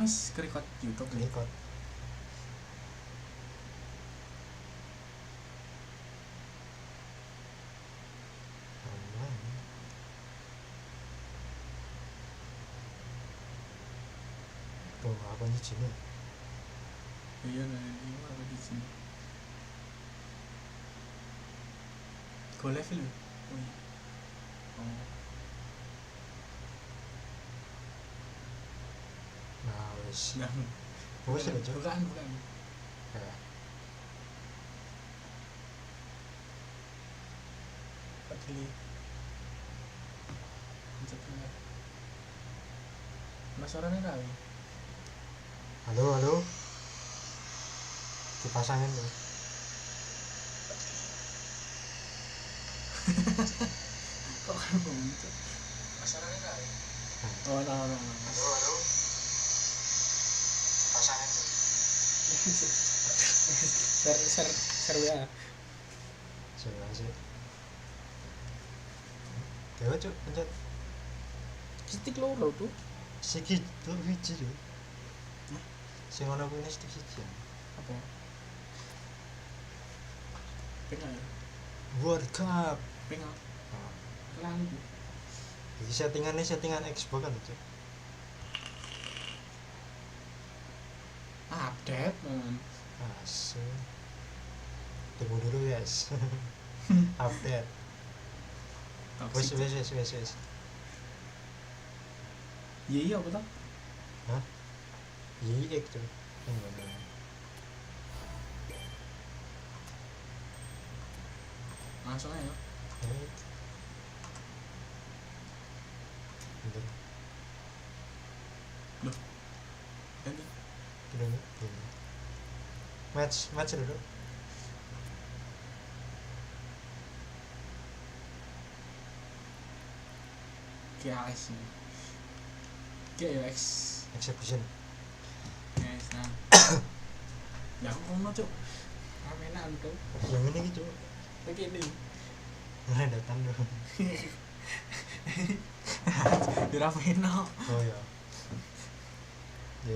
wis record YouTube record. Tuh apa nih sini? Iya ini apa di sini? Go live lu. Oh iya. Oh. Nah wes. Nah. Wes aja. Bukan. Ya. Pilih. Pencetnya. Mas orangnya kali. Halo. Dipasangin tuh. Kok kan begitu? Mas orangnya kali. Oh, no. Halo. Dipasangin tuh. Share WA. Coba sih. Dewa cuk, pencet. Stick loro tuh. Siki tuh wiji tuh. Sing ono kuwi stick siji. Apa? Pengen ya? World Cup. Pengen. Nah, Kelang itu. iki settingan Xbox kan cuk. Update man. Asu. Tunggu dulu guys. Update. Wes. Iya apa tuh? Hah? Iya cuk. Enggak. Langsung aja. Bentar. Loh. Ganti. Dulu. Match dulu. Guys. Guys. Execution. Guys, nah. Ya aku kono cuk. Ramenan tuh. Yang ini gitu. Begini. Nah, datang dulu. Dirafeno. Oh ya.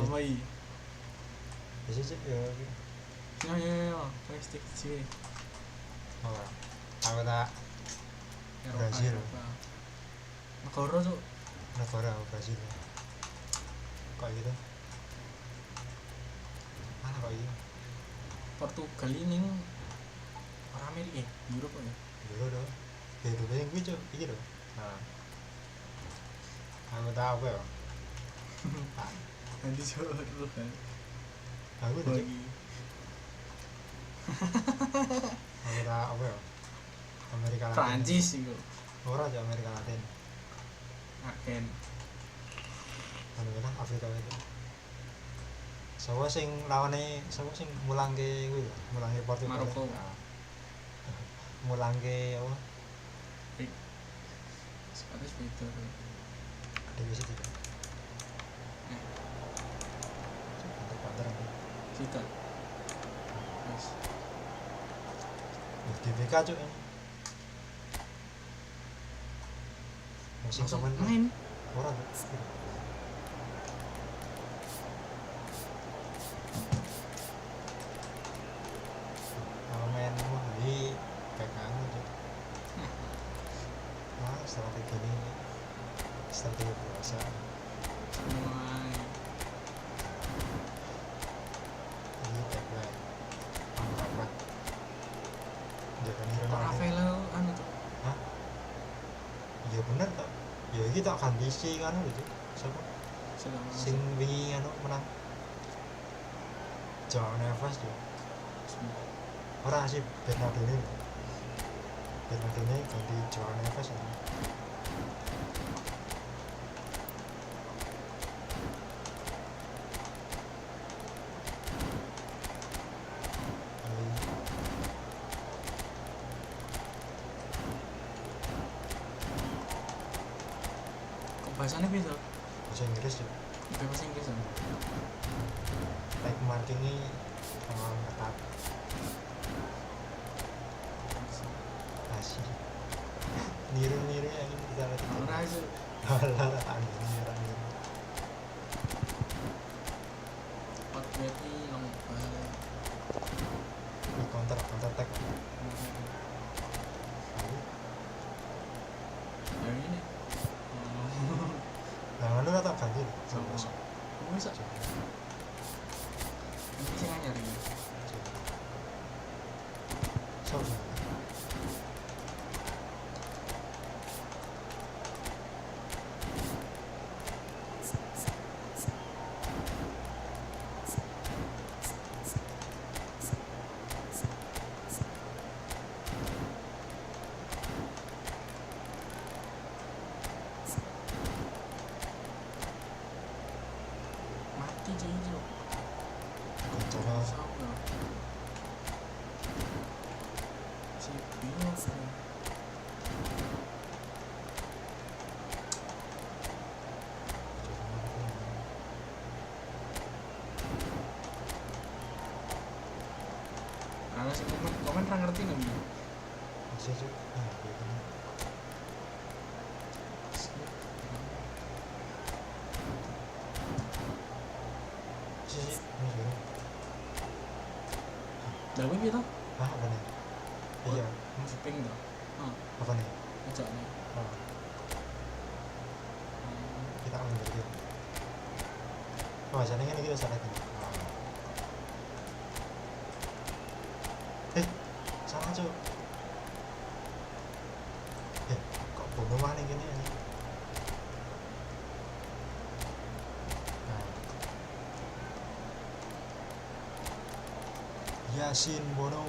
Apa ini? Bisa cek ya. Ya. Plastik sih. Oh. Aku tak Brazil. Negara tuh. Negara Brazil. Kok gitu? Mana kok gitu? Portugal ini orang Amerika ya? Eropa ya? Dulu dong. Ya dulu yang gue cok, iki dong. Nah. Aku tahu apa ya? Nanti coba dulu kan. Aku udah cok. Bagi. Aku tahu apa ya? Amerika Latin. Prancis itu. Ora aja Amerika Latin. Agen. Anu kan Afrika itu. Sapa sing mulangke kuwi lho, mulangke Portugal. Maroko. Nah. Mulangke apa? Sepatu sepeda. Dewi Siti. Panter. Kita. Yes. GBK cuk. Musim komen main. Ora cuk. Main di PKN cuk. Wah, strategi ini strategi puasa. Mulai. Ini tagline apa? Jangan ngira Rafael anu tuh. Hah? Iya bener tak? Ya iki tak kandisi kan lho cuk. Sapa? Sing wingi anu menang. Joao Neves cuk. Ora sih Bernardo ini ganti Joao Neves ini. Bahasanya bisa. Bahasa Inggris cuk. Bahasa Inggris kan. Like markingnya ketat. Asli. Niru yang ini kita lihat. Ora iso. Halah anjing niru. berarti nggak bisa. Bisa tuh. Nah, kayak gini. Sih, ini gini. Dah apa gitu? Ah, apa nih? Iya. Ping dah. Apa nih? Ajak nih. Oh, kita ambil dulu. Oh, jadi kan kita salah ini. Salah cuy. Kok bodoh mana gini aja? Yasin Bono.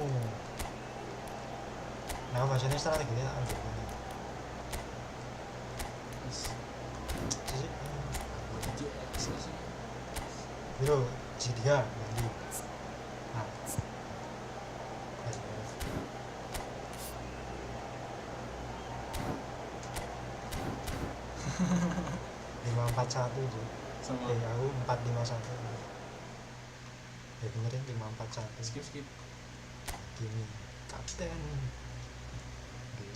Nah, macamnya salah lagi ya, ambil ini. Sisi. Biro, si dia nanti. Nah. 541 tuh. Sama. Aku 451. Ya benerin 541. Skip. Gini, kapten.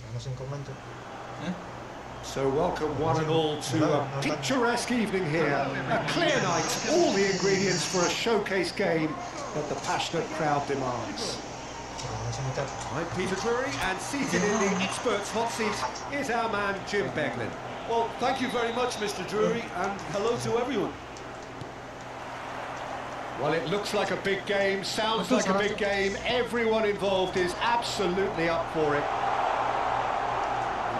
Langsung komen tuh. So welcome one and all to a picturesque evening here, a clear night, all the ingredients for a showcase game that the passionate crowd demands. I'm Peter Drury, and seated in the experts' hot seat is our man Jim Beglin. Well, thank you very much, Mr. Drury, and hello to everyone. Well, it looks like a big game, sounds like a big game. Everyone involved is absolutely up for it.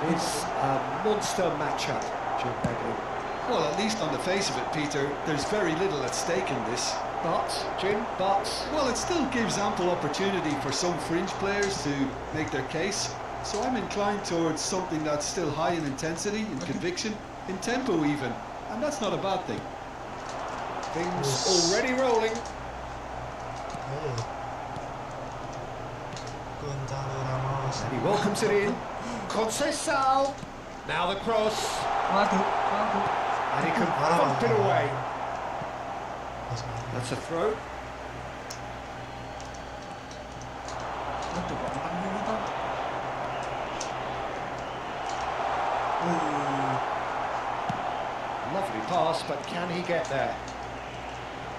It's a monster matchup, Jim Beglin. Well, at least on the face of it, Peter, there's very little at stake in this. But, Jim, Well, it still gives ample opportunity for some fringe players to make their case. So I'm inclined towards something that's still high in intensity, in conviction, in tempo even. And that's not a bad thing. things already rolling. And he welcomes it in. Conceição. Now the cross. And he can bump it away. That's a throw. Lovely pass, but can he get there?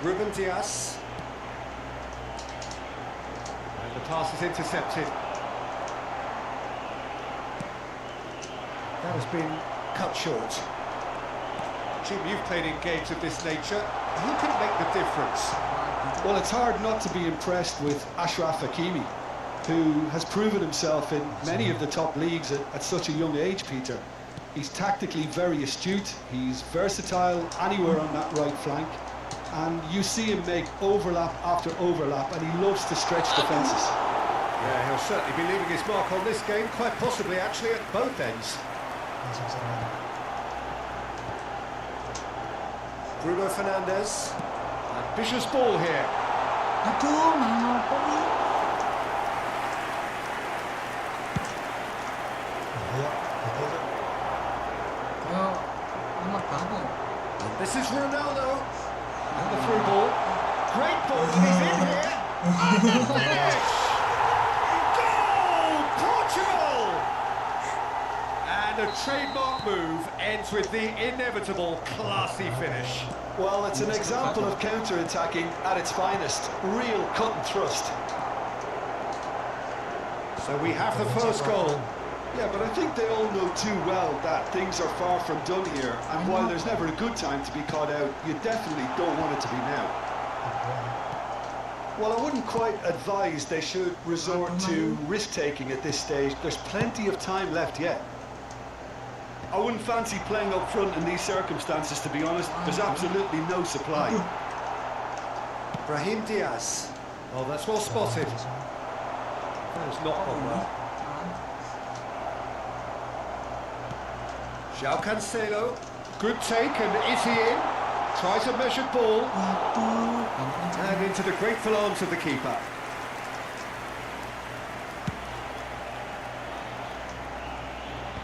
Ruben Dias. And the pass is intercepted. That has been cut short. Jim, you've played in games of this nature. Who can make the difference? Well, it's hard not to be impressed with Achraf Hakimi, who has proven himself in many of the top leagues at such a young age, Peter. He's tactically very astute, he's versatile anywhere on that right flank, and you see him make overlap after overlap, and he loves to stretch defences. Yeah, he'll certainly be leaving his mark on this game, quite possibly actually at both ends. Bruno Fernandes. Ambitious ball here. And this is Ronaldo. And the through ball. Great ball, and he's in here. And the finish! Goal! Portugal! And a trademark move ends with the inevitable classy finish. Well, it's an example of counter-attacking at its finest. Real cut and thrust. So we have the first goal. Yeah, but I think they all know too well that things are far from done here, and while there's never a good time to be caught out, you definitely don't want it to be now. Well, I wouldn't quite advise they should resort to risk-taking at this stage. There's plenty of time left yet. I wouldn't fancy playing up front in these circumstances, to be honest. There's absolutely no supply. Brahim Diaz. Oh, that's well spotted. That was not on well. João Cancelo. Good take, and is he in? Tries a measured ball. And into the grateful arms of the keeper.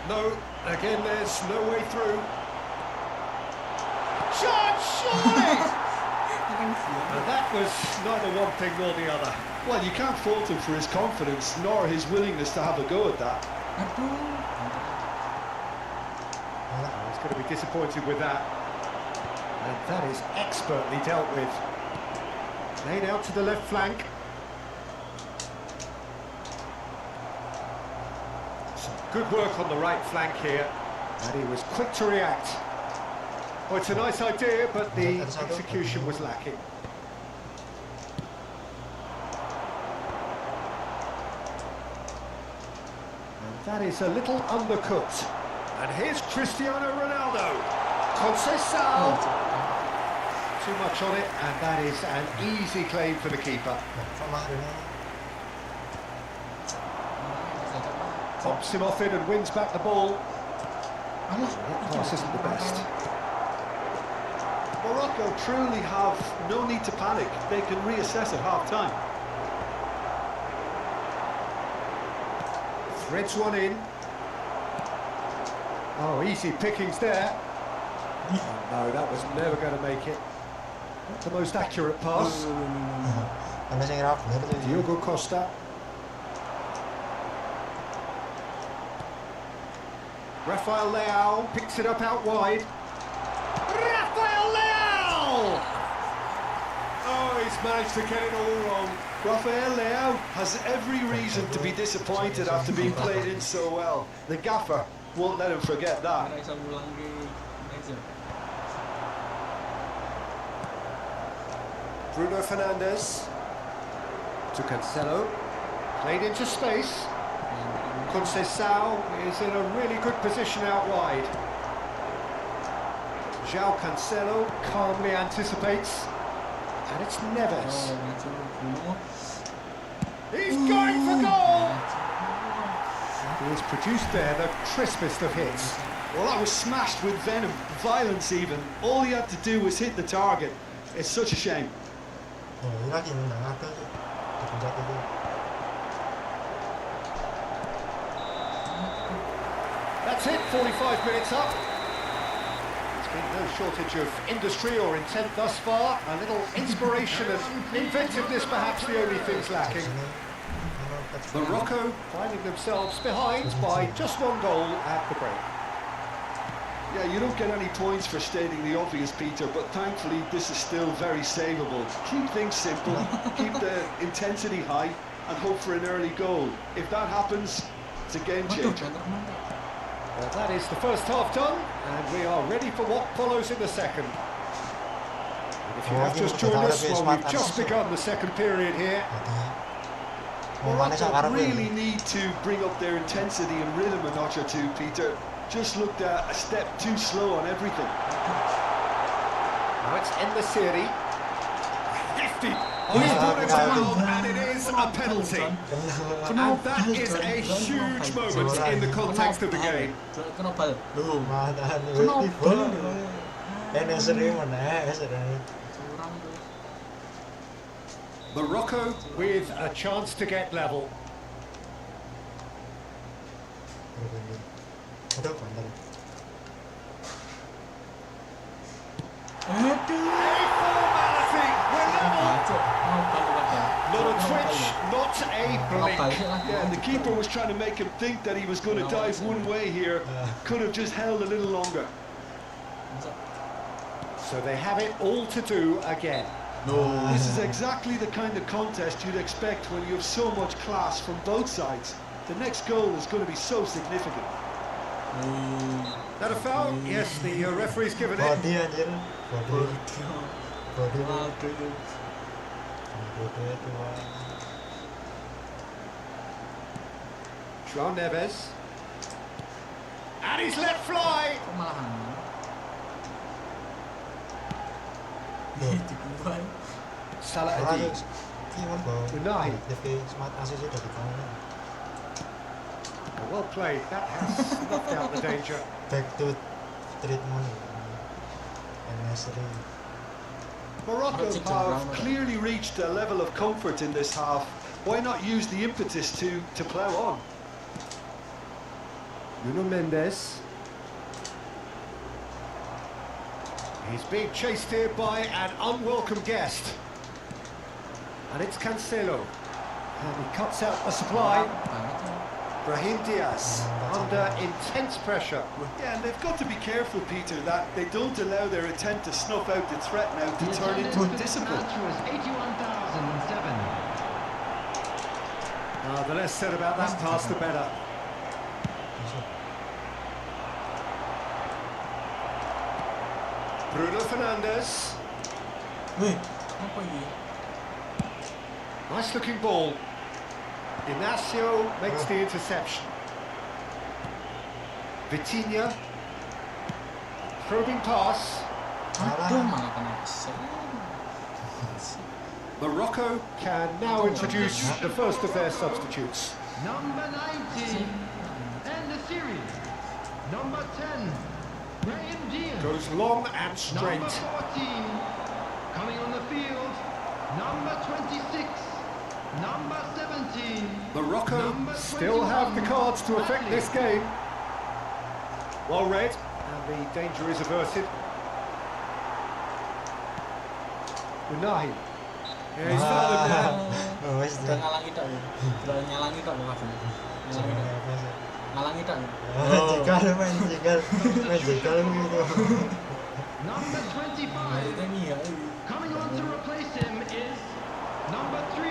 No, again, there's no way through. Shot, surely! And that was neither one thing nor the other. Well, you can't fault him for his confidence, nor his willingness to have a go at that. Oh, he's going to be disappointed with that. And that is expertly dealt with. Laid out to the left flank. Some good work on the right flank here. And he was quick to react. Oh, it's a nice idea, but the execution was lacking. And that is a little undercooked. And here's Cristiano Ronaldo. Conceição. Too much on it, and that is an easy claim for the keeper. Pops him off it and wins back the ball. That pass isn't the best. Morocco truly have no need to panic. They can reassess at half-time. Threads one in. Oh, easy pickings there. Oh, no, that was never going to make it. Not the most accurate pass. Diogo Costa. Rafael Leao picks it up out wide. Rafael Leao! Oh, he's managed to get it all wrong. Rafael Leao has every reason to be disappointed after being played in so well. The gaffer won't let him forget that. Bruno Fernandes to Cancelo, played into space. Conceição is in a really good position out wide. João Cancelo calmly anticipates, and it's Neves. He's going for goal! He has produced there the crispest of hits. Well, that was smashed with venom, violence even. All he had to do was hit the target. It's such a shame. That's it, 45 minutes up. There's been no shortage of industry or intent thus far. A little inspiration and inventiveness, perhaps the only things lacking. Morocco finding themselves behind by just one goal at the break. Yeah, you don't get any points for stating the obvious, Peter, but thankfully this is still very savable. Keep things simple, keep the intensity high, and hope for an early goal. If that happens, it's a game changer. Well, that is the first half done, and we are ready for what follows in the second. And if you have just joined us, well, we've just begun the second period here. Morocco really need to bring up their intensity and rhythm a notch or two, Peter. Just looked a step too slow on everything. Now it's in the series. Hefty. Oh, he's brought it down, and it is a penalty. And that is a huge moment in the context of the game. Morocco with a chance to get level. Not a twitch, not a blink. Yeah, and the keeper was trying to make him think that he was going to dive one way here. Could have just held a little longer. So they have it all to do again. This is exactly the kind of contest you'd expect when you have so much class from both sides. The next goal is going to be so significant. That a foul? Yes, the referee's given it. João Neves. And he's let fly. Salah Adi. Unai. Well played. That has snuffed out the danger. Back to treatment. Morocco have clearly reached a level of comfort in this half. Why not use the impetus to plough on? Nuno Mendes. He's being chased here by an unwelcome guest. And it's Cancelo. And he cuts out the supply. Banget ya. Brahim Diaz under intense pressure. Yeah, and they've got to be careful, Peter, that they don't allow their attempt to snuff out the threat now to turn into a discipline. The less said about that pass, the better. Bruno Fernandes. Wih, apa ini? Nice looking ball. Inacio makes the interception. Vitinha. Probing pass. Aduh, malah kena set. Morocco can now introduce the first of their substitutes. Number 19, and the series. Number 10, Brahim Diaz. Goes long and straight. Number 14, coming on the field. Number 26, number 17. Morocco Number still 21, have the cards to affect Italy. this game. Well read, and the danger is averted. Unahi. Yeah, he's found him there. Oh, wes Udah dah. ngalangi tok ya. Udah nyalangi tok ya, Ngalangi tok. Ngalangi tok ya. Jegal main jegal gitu. Number 25, Itu nih ya. coming on to replace him is number 3,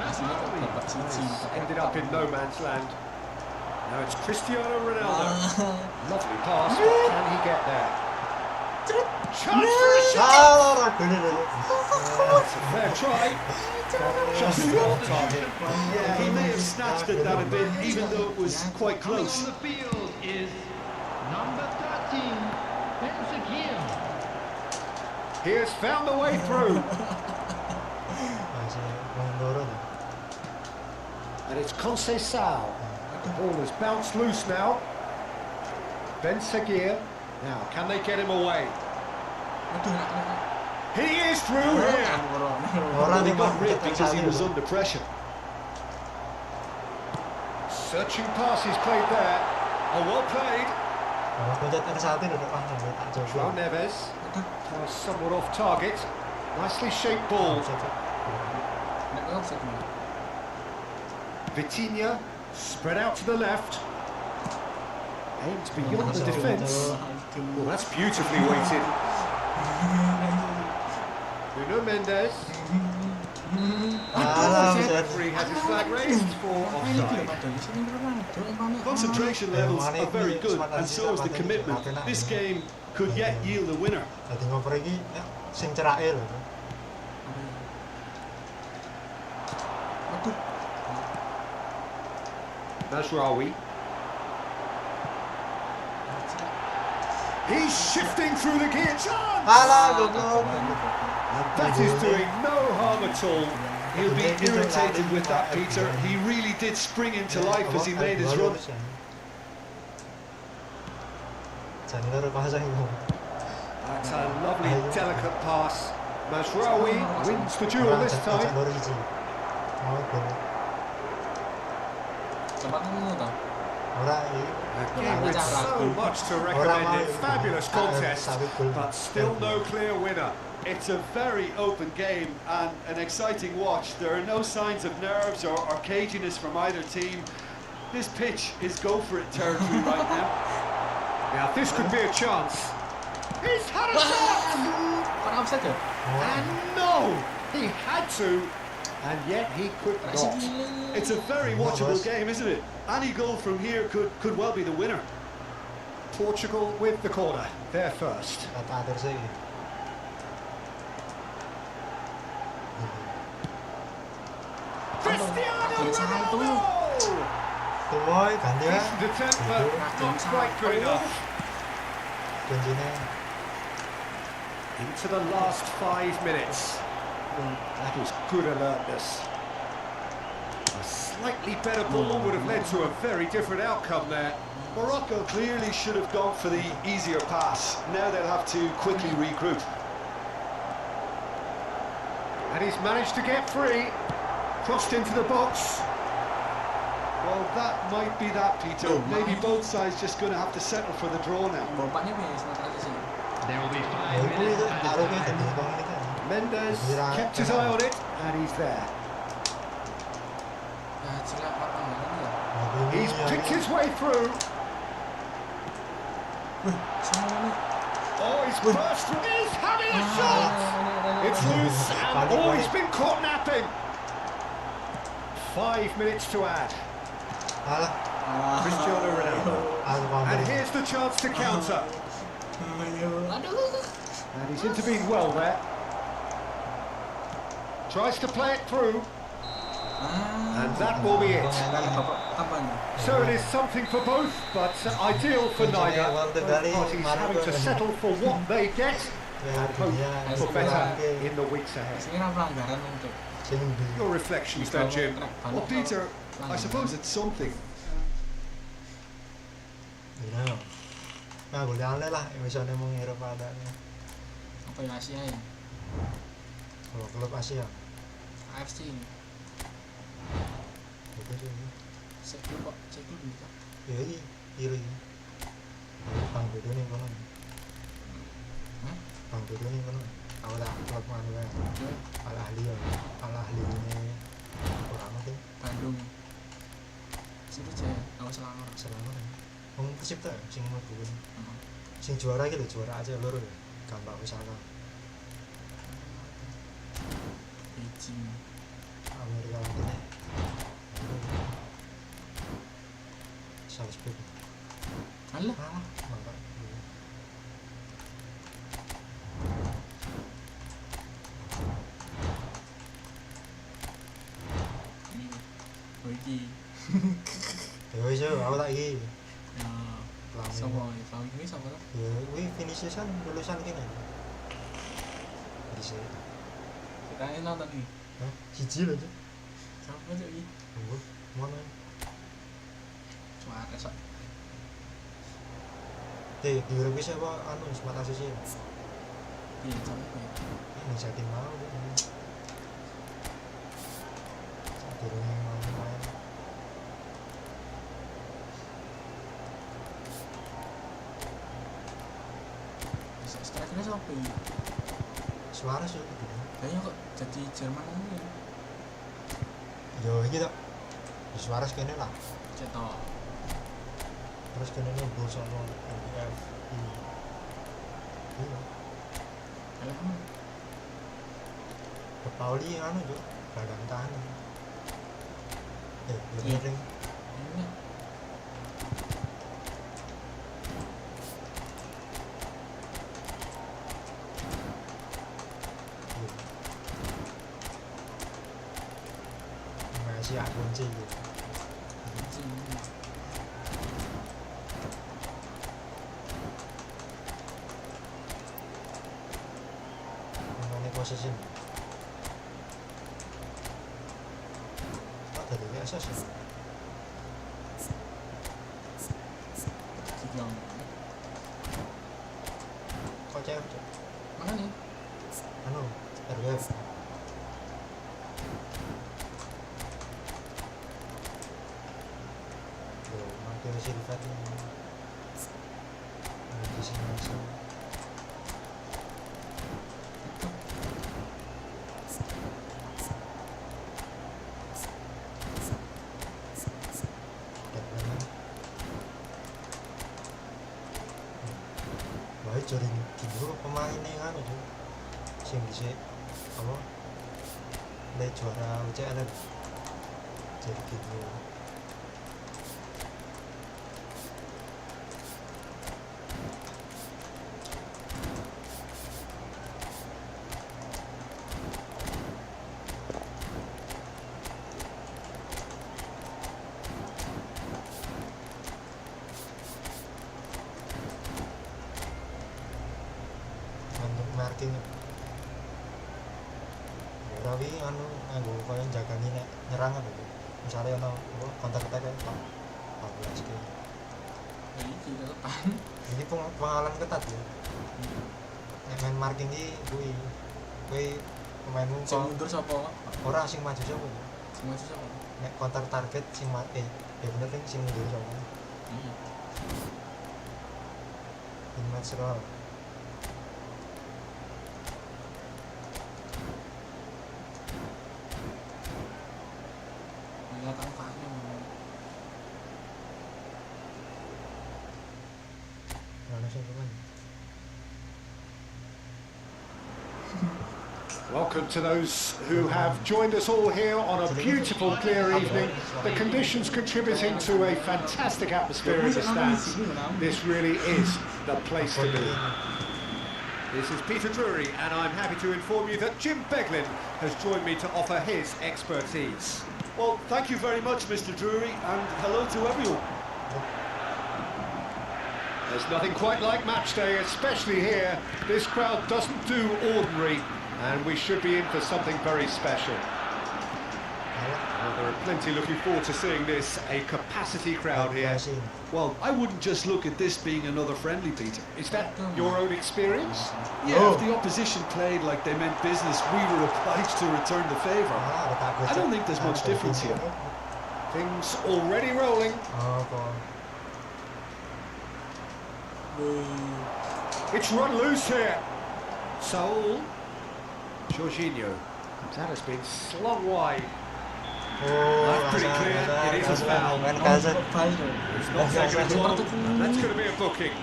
Aslinya kok Masraoui. dapat cincin. Ended up in no man's land. Now it's Cristiano Ronaldo. Lovely pass, but can he get there? Chance for a shot! Ah, gol dulu. It's a fair try. Just on target. Yeah, he may have snatched at that a bit, even though it was quite Coming close. on the field is number 13, Benzema. He has found the way through. Masih mundur. And it's Conceição. The ball has bounced loose now. Ben Seguir. Now, can they get him away? Aduh, nak kena. He is through here. Orang He di got rid mana because he was under pressure. Searching passes played there. Oh, well played. Oh, pencet R1 dulu. Ah, tak João coba. Neves. Somewhat off target. Nicely shaped ball. Nak kena offside ni. Vitinha. Spread out to the left. Aimed beyond the defence. Well, that's beautifully weighted. Bruno Mendes. Alah, The pencet. referee has his flag raised for offside. Concentration levels are very good, and so is the commitment. This game could yet yield a winner. Dadi ngoper iki sing cerake lho. Aduh. Masraoui. He's shifting through the gear. Chance! Alah, goblok. That is doing no harm at all. He'll be irritated with that, Peter. He really did spring into life as he made his run. Jangan pasang itu. That's a lovely, delicate pass. Masraoui wins the duel this time. Oh, gol. Coba kamu tau. Ora iki. Again, with so much to recommend it. Fabulous contest, but still no clear winner. It's a very open game and an exciting watch. There are no signs of nerves or caginess from either team. This pitch is go-for-it territory right now. Now this could be a chance. He's had a shot! Kena offside ya? And no! He had to, and yet he could not. It's a very watchable game, isn't it? Any goal from here could well be the winner. Portugal with the corner. They're first. Kata atur sih. Cristiano Ronaldo! Tuwoy ganti ya. Decent attempt, but not quite good enough. Kuncinya. Into the last 5 minutes. That is good alertness. A slightly better ball would have led to a very different outcome there. Morocco clearly should have gone for the easier pass. Now they'll have to quickly regroup. And he's managed to get free. Crossed into the box. Well, that might be that, Peter. Maybe both sides just going to have to settle for the draw now. Bapaknya wis nak aja sih. There will be Oh, 5 itu minutes taruh ke added tadi time. bang ini kan. Mendes Kira- kept his eye on it, and he's there. Ya jelek potong ya. He's picked his way through. Semua nih. Oh, he's burst through. He's having a shot. It's loose and oh, he's been caught napping. 5 minutes to add. Alah, Cristiano Ronaldo. And here's the chance to counter. Aduh. And he's intervened well there. Tries to play it through. And that will be it. Apa nih? So it is something for both, but ideal for neither. Both parties having to settle for what they get and hope for better in the weeks ahead. Ini kan pelanggaran untuk Your reflections then, Jim. Well, Peter, I suppose it's something. Iya. Nah, boleh aneh lah, misalnya mau ngira padanya. apa ya Asia ya? Kalau klub Asia, AFC ini. itu sih. Sekul bisa. Ya ini, kiri. Bang Bedo nih kono. Hah? Bang Bedo nih kono. Tahu lah klub mana ya? Al Ahli ya. Al Ahli ini orang apa? Bandung. Situ aja, aku Selangor. Selama wong Persib ta sing mlebu. Sing juara iki lho, juara aja loro ya. Gampang usaha. Beijing. Amerika Latin. Salzburg. Alah, Mantap. iki. Ya wis yo, aku tak iki. Ya, sama ya, sama ini sama lah. Ya, kuwi finishan lulusan kene. Bisa. Kita ini nonton nih. Hah? Siji lho, Cuk. Sama aja ini. Oh, mana? Suara sok. Di grup bisa apa anu smart asisi. Iya, sama ya. Ini jatim mau. Turunnya main. Strikernya siapa ya? Suara sih gitu. Kayaknya kok jadi Jerman ini ya. Yo iki tok. Suara kene lah. Cetok. Terus kene nembus sama MPF. Iya. Ayo kamu. Ke Pauli anu jo, badan tahan. Iya. Ring. Ini. Masih akun sih gitu. Mana posisi? Tak ada biasa sih. Sigang. Kok cewek? Cok? Mana nih? Anu, RWF. Yo, mampir sih di Fatih. Di sini langsung. Baik jadi dulu pemain yang anu tuh sing dhisik apa le juara UCL jadi gitu. Untuk marking Rawi anu nganggo koyo jagani nek nyerang apa gitu. Misalnya ono apa counter attack kan 14 ki. Ya iki depan. Ini pengalaman ketat ya. Nek main marking iki kuwi pemainmu Sing kok mundur sapa? ora sing maju sapa. Semua itu sapa? Nek counter target sing ya bener ning sing mundur sapa. Iya. In match roll. Kelihatan langsung teman. Welcome to those who have joined us all here on a beautiful, clear evening. The conditions contributing to a fantastic atmosphere in the stands. This really is the place to be. This is Peter Drury, and I'm happy to inform you that Jim Beglin has joined me to offer his expertise. Well, thank you very much, Mr. Drury, and hello to everyone. There's nothing quite like match day, especially here. This crowd doesn't do ordinary, and we should be in for something very special. Well, there are plenty looking forward to seeing this, a capacity crowd here. Well, I wouldn't just look at this being another friendly, Peter. Is that your own experience? Yeah, if the opposition played like they meant business, we were obliged to return the favour. I don't think there's much difference here. Things already rolling. It's run loose here. Saul. Jorginho. That has been slung wide. That's pretty clear. It is a foul. He's not taking it long. That's going to be a booking.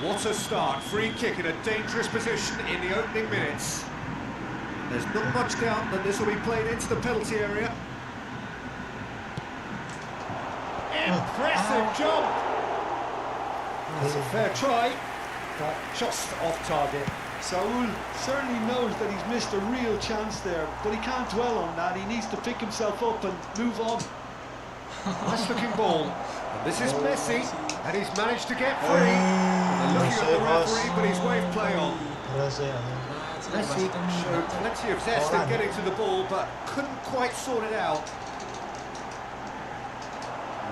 What a start. Free kick in a dangerous position in the opening minutes. There's not much doubt that this will be played into the penalty area. Impressive jump. That's a fair try, but just off target. Saul certainly knows that he's missed a real chance there, but he can't dwell on that. He needs to pick himself up and move on. Nice looking ball. And this is Messi, and he's managed to get free. They're looking at the referee, but he's waved play on. Messi showed plenty of zest in getting to the ball, but couldn't quite sort it out.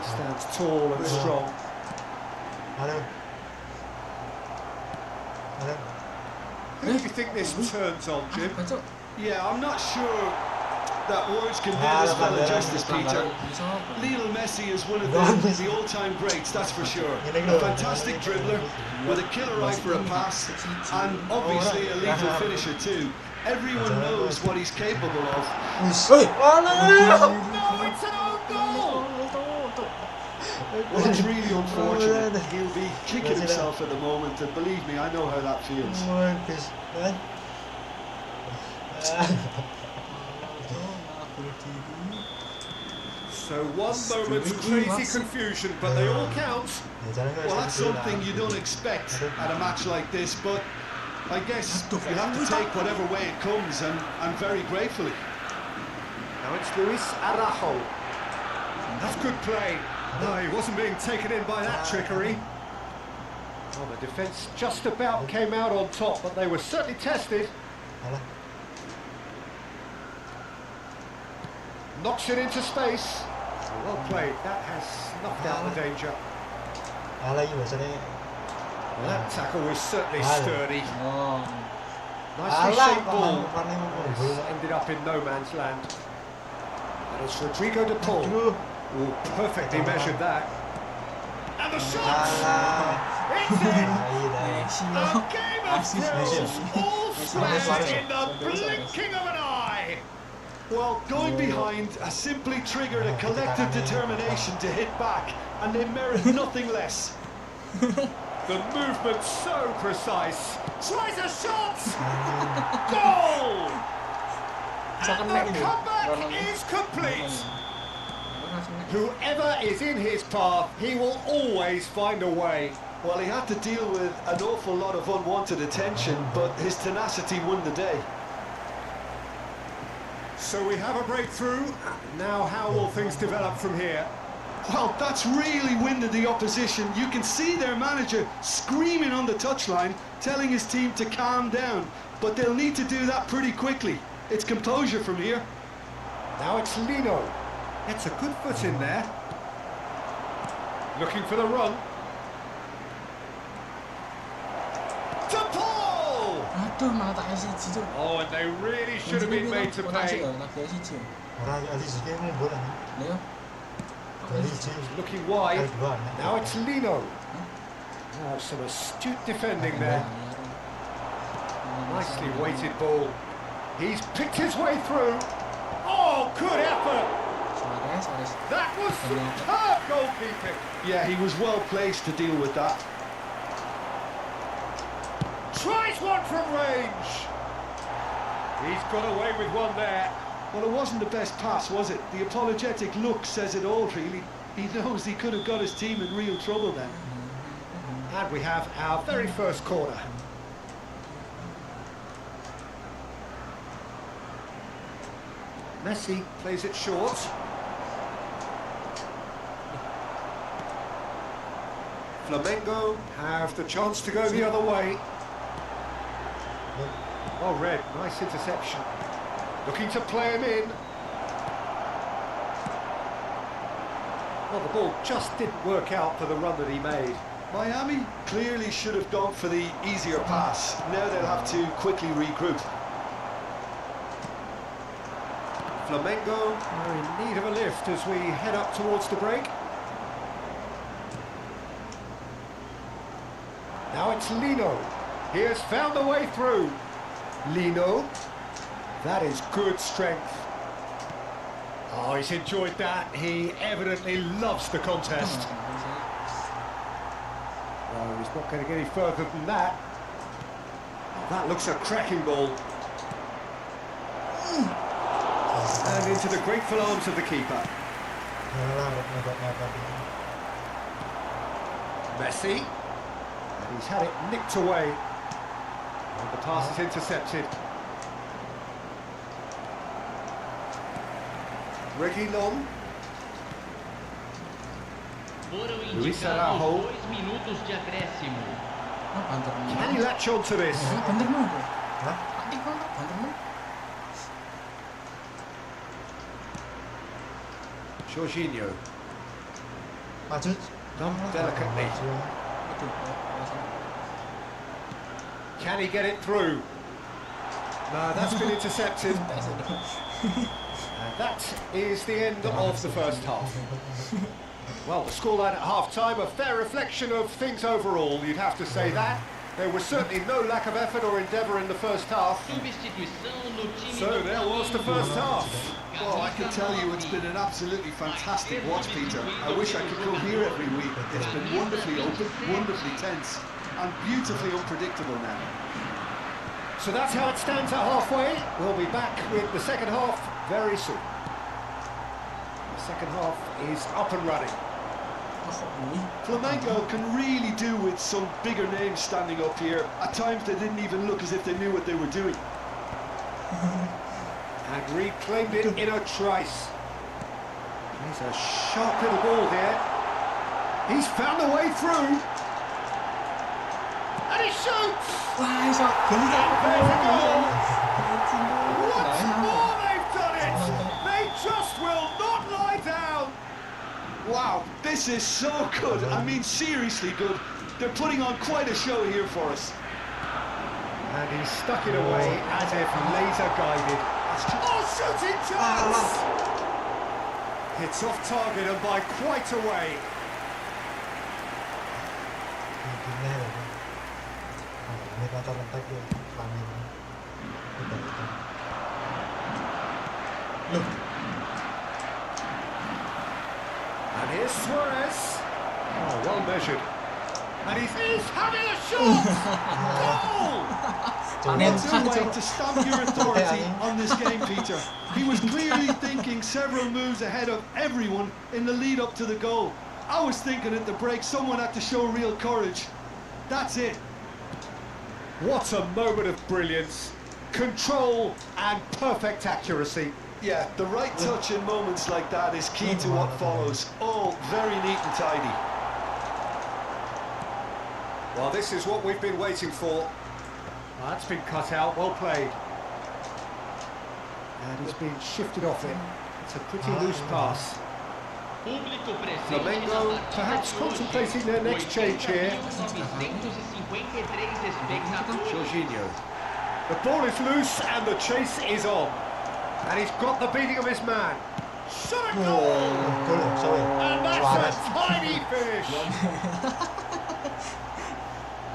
He stands tall and strong. Who do you think this turns on, Jim? Yeah, I'm not sure that words can do this fella justice, Peter. Lionel Messi is one of the all-time greats, that's for sure. A fantastic dribbler with a killer eye for a pass, and obviously a lethal finisher too. Everyone knows what he's capable of. No, it's an own goal! Well, it's really unfortunate. He'll be kicking himself at the moment, and believe me, I know how that feels. So one moment's crazy confusion, but they all count. Well, that's something you don't expect at a match like this, but I guess you have to take whatever way it comes, and very gratefully. Now it's Luis Araujo. That's good play. No, he wasn't being taken in by that trickery. Well, the defence just about came out on top, but they were certainly tested. Knocks it into space. Well played. That has snuffed out the danger. Well, that tackle was certainly sturdy. Nicely shaped ball. It's ended up in no man's land. That is Rodrigo de Paul. Oh, perfectly measured that. And the shot! It's in! A game of thrills, all smashed in the blinking of an eye! Well, going behind has simply triggered a collective determination to hit back, and they merit nothing less. The movement's so precise. Tries a shot! Goal! And the comeback is complete. Whoever is in his path, he will always find a way. Well, he had to deal with an awful lot of unwanted attention, but his tenacity won the day. So we have a breakthrough. Now how will things develop from here? Well, that's really winded the opposition. You can see their manager screaming on the touchline, telling his team to calm down. But they'll need to do that pretty quickly. It's composure from here. Now it's Lino. It's a good foot in there. Looking for the run. To Paul! Oh, and they really should have been made to pay. Looking wide. Now it's Lino. Oh, some astute defending there. Nicely weighted ball. He's picked his way through. Oh, good effort. That was superb goalkeeping. Yeah, he was well placed to deal with that. Tries one from range. He's got away with one there. Well, it wasn't the best pass, was it? The apologetic look says it all, really. He knows he could have got his team in real trouble then. And we have our very first corner. Messi plays it short. Flamengo have the chance to go the other way. Oh, Red, nice interception. Looking to play him in. Well, the ball just didn't work out for the run that he made. Miami clearly should have gone for the easier pass. Now they'll have to quickly regroup. Flamengo are in need of a lift as we head up towards the break. Now it's Lino. He has found a way through. Lino. That is good strength. Oh, he's enjoyed that. He evidently loves the contest. No, he's not going to get any further than that. Oh, that looks a cracking ball. And into the grateful arms of the keeper. Messi. And he's had it nicked away. And the pass is intercepted. Reguilon. Foram Luis indicados Araujo. 2 minutos de acréscimo. Can he latch on to this? Jorginho. Done delicately. Can he get it through? No, that's been intercepted. And that is the end of the first half. Well, the scoreline at half-time, a fair reflection of things overall, you'd have to say that. There was certainly no lack of effort or endeavour in the first half. Substituição no time So do there was the first half. Well, I can tell you it's been an absolutely fantastic watch, Peter. I wish I could come here every week. It's been wonderfully open, wonderfully tense, and beautifully unpredictable now. So that's how it stands at halfway. We'll be back with the second half very soon. The second half is up and running. Flamengo can really do with some bigger names standing up here. At times they didn't even look as if they knew what they were doing. And reclaimed it in a trice. He's a sharp little ball here. He's found a way through. And he shoots! And there's a goal! Once more they've done it! They just will not lie down! Wow, this is so good. I mean, seriously good. They're putting on quite a show here for us. And he stuck it away as if laser guided. Oh, shooting chance! It's off target and by quite a way. And here's Suarez. Oh, well measured. And he's having a shot! Goal! That's a way to stamp your authority on this game, Peter. He was clearly thinking several moves ahead of everyone in the lead up to the goal. I was thinking at the break someone had to show real courage. That's it. What a moment of brilliance. Control and perfect accuracy. Yeah, the right touch in moments like that is key to what follows. All very neat and tidy. Well, this is what we've been waiting for. That's been cut out, well played. And he's been shifted off it. It's a pretty loose pass. Público presente Flamengo na partida perhaps de hoje. contemplating their next change here. 80.953 espectadores. Jorginho. The ball is loose and the chase is on. And he's got the beating of his man. Shot a goal! And that's a tiny finish.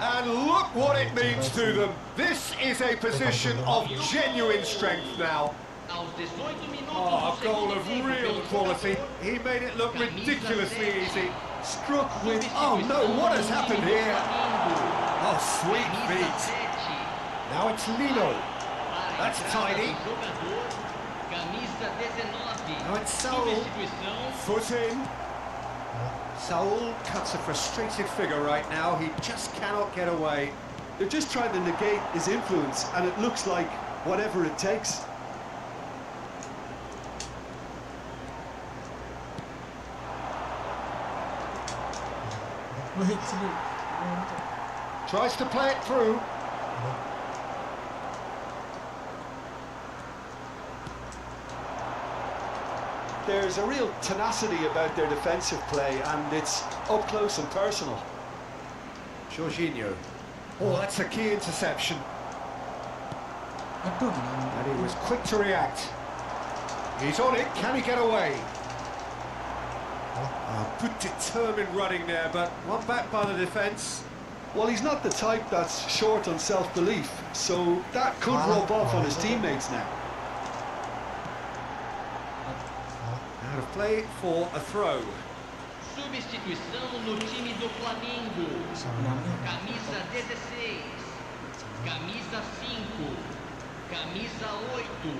And look what it means to them. This is a position of genuine strength now. Aos 18 minutos Oh, do a goal segundo of tempo real pelo quality. jogador, He made it look camisa ridiculously 7. easy. Struck with... Oh no, what has happened here? Oh, sweet feet. Now it's Lino. That's tidy. Camisa 19. Now it's Saul. Substituição. Foot in. Saul cuts a frustrated figure right now. He just cannot get away. They're just trying to negate his influence, and it looks like whatever it takes. Tries to play it through. There's a real tenacity about their defensive play, and it's up close and personal. Jorginho. Oh, that's a key interception. And he was quick to react. He's on it. Can he get away? Oh, good determined running there, but one back by the defence. Well, he's not the type that's short on self-belief, so that could rub off on his teammates now. Out of play for a throw. Substituição no time do Flamengo. Camisa 16. Camisa 5. Camisa 8.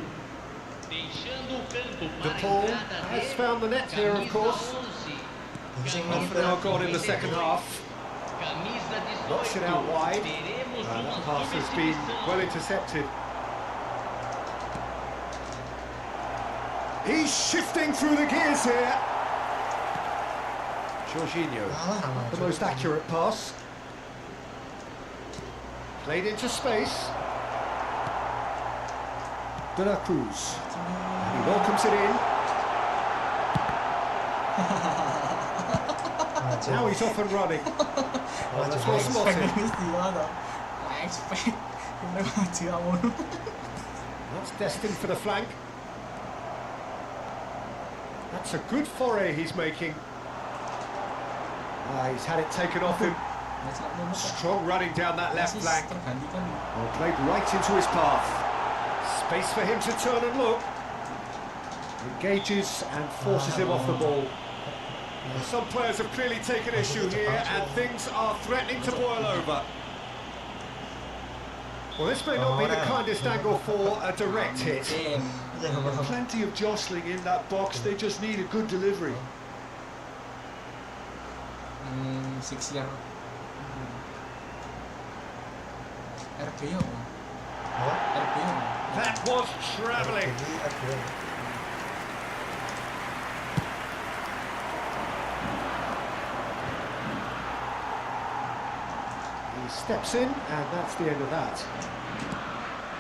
Deixando o campo The para a ball entrada has dele. found the net here, of Camisa course. 11. Off now gone in the second half. Camisa 18. Knocks it out wide. Teremos That uma pass has been substituição. well intercepted. He's shifting through the gears here. Jorginho, the most accurate pass. Played into space. De La Cruz. And he welcomes it in. Now he's off and running. Oh, that's well spotted. That's destined for the flank. That's a good foray he's making. He's had it taken off him. Strong running down that left flank. Well, played right into his path. Space for him to turn and look. Engages and forces him off the ball. Some players have clearly taken issue here, and things are threatening to boil over. Well, this may not be the kindest angle for a direct hit. Plenty of jostling in that box, they just need a good delivery. That was travelling. He steps in, and that's the end of that.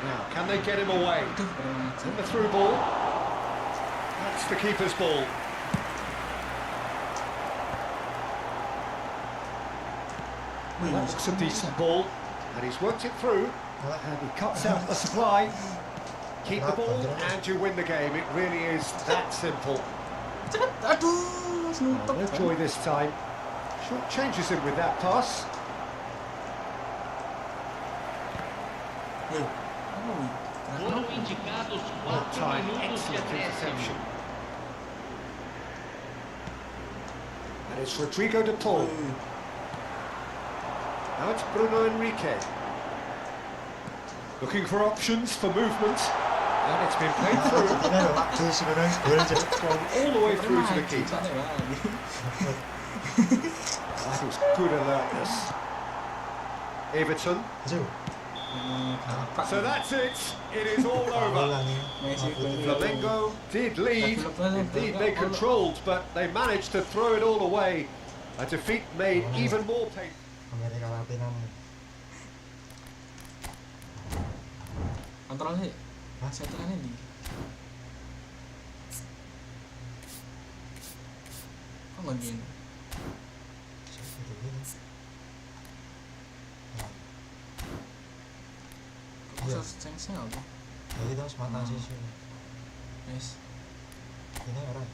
Now, can they get him away? In the through ball. That's the keeper's ball. That's a decent ball, and he's worked it through, and he cuts out the supply. Keep the ball, and you win the game. It really is that simple. Oh, no joy this time. Short changes him with that pass. Foram indicados 4 Time, minutos de excellent acréscimo. interception. And it's Rodrigo de Paul. Now it's Bruno Enrique. Looking for options for movement. And it's been played through. Gone all the way through to the keeper. That was good alertness. Everton. So that's it. It is all over. Flamengo did lead. Indeed, they controlled, but they managed to throw it all away. A defeat made even more painful. Kontrolnya, saya tekannya di. Kok nggak gini? Kok saya apa? Jadi itu semata sih. Yes. Ini orang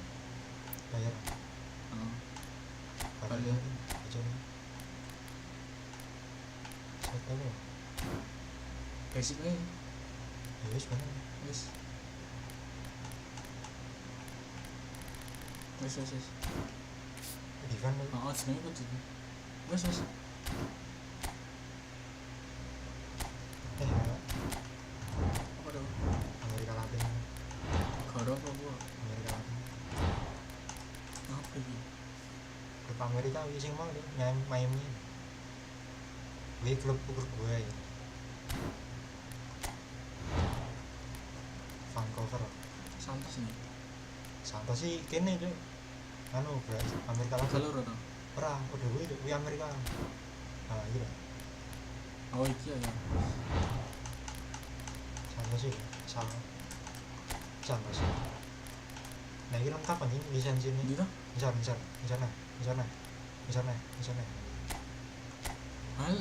bayar. Bayar aja. Saya tahu. Basic aja. Yes, benar. Yes. Wes. Defend lagi. Oh, jenenge kudu. Wes. Apa tuh? Amerika Latin. Goro apa gua? Amerika Latin. Apa iki? Klub Amerika wis sing mau deh, Miami. Wih klub Uruguay. Vancouver. Santos nih. Santos sih kene tuh. Anu Brazil, Amerika Latin. Galur to. Ora, udah wih Amerika. Nah, iya. Oh, iki ya. Santos sih, Santos. Nah, ini lengkap nih lisensinya. Ndi to? Misalnya. Hal.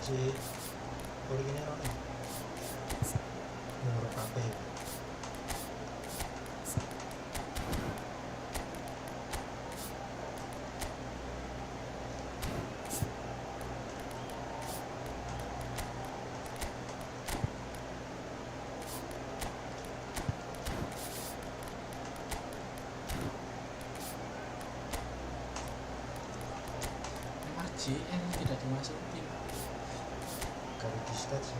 Si boleh gini orang nomor KP JN tidak dimasukin. kali di stat sih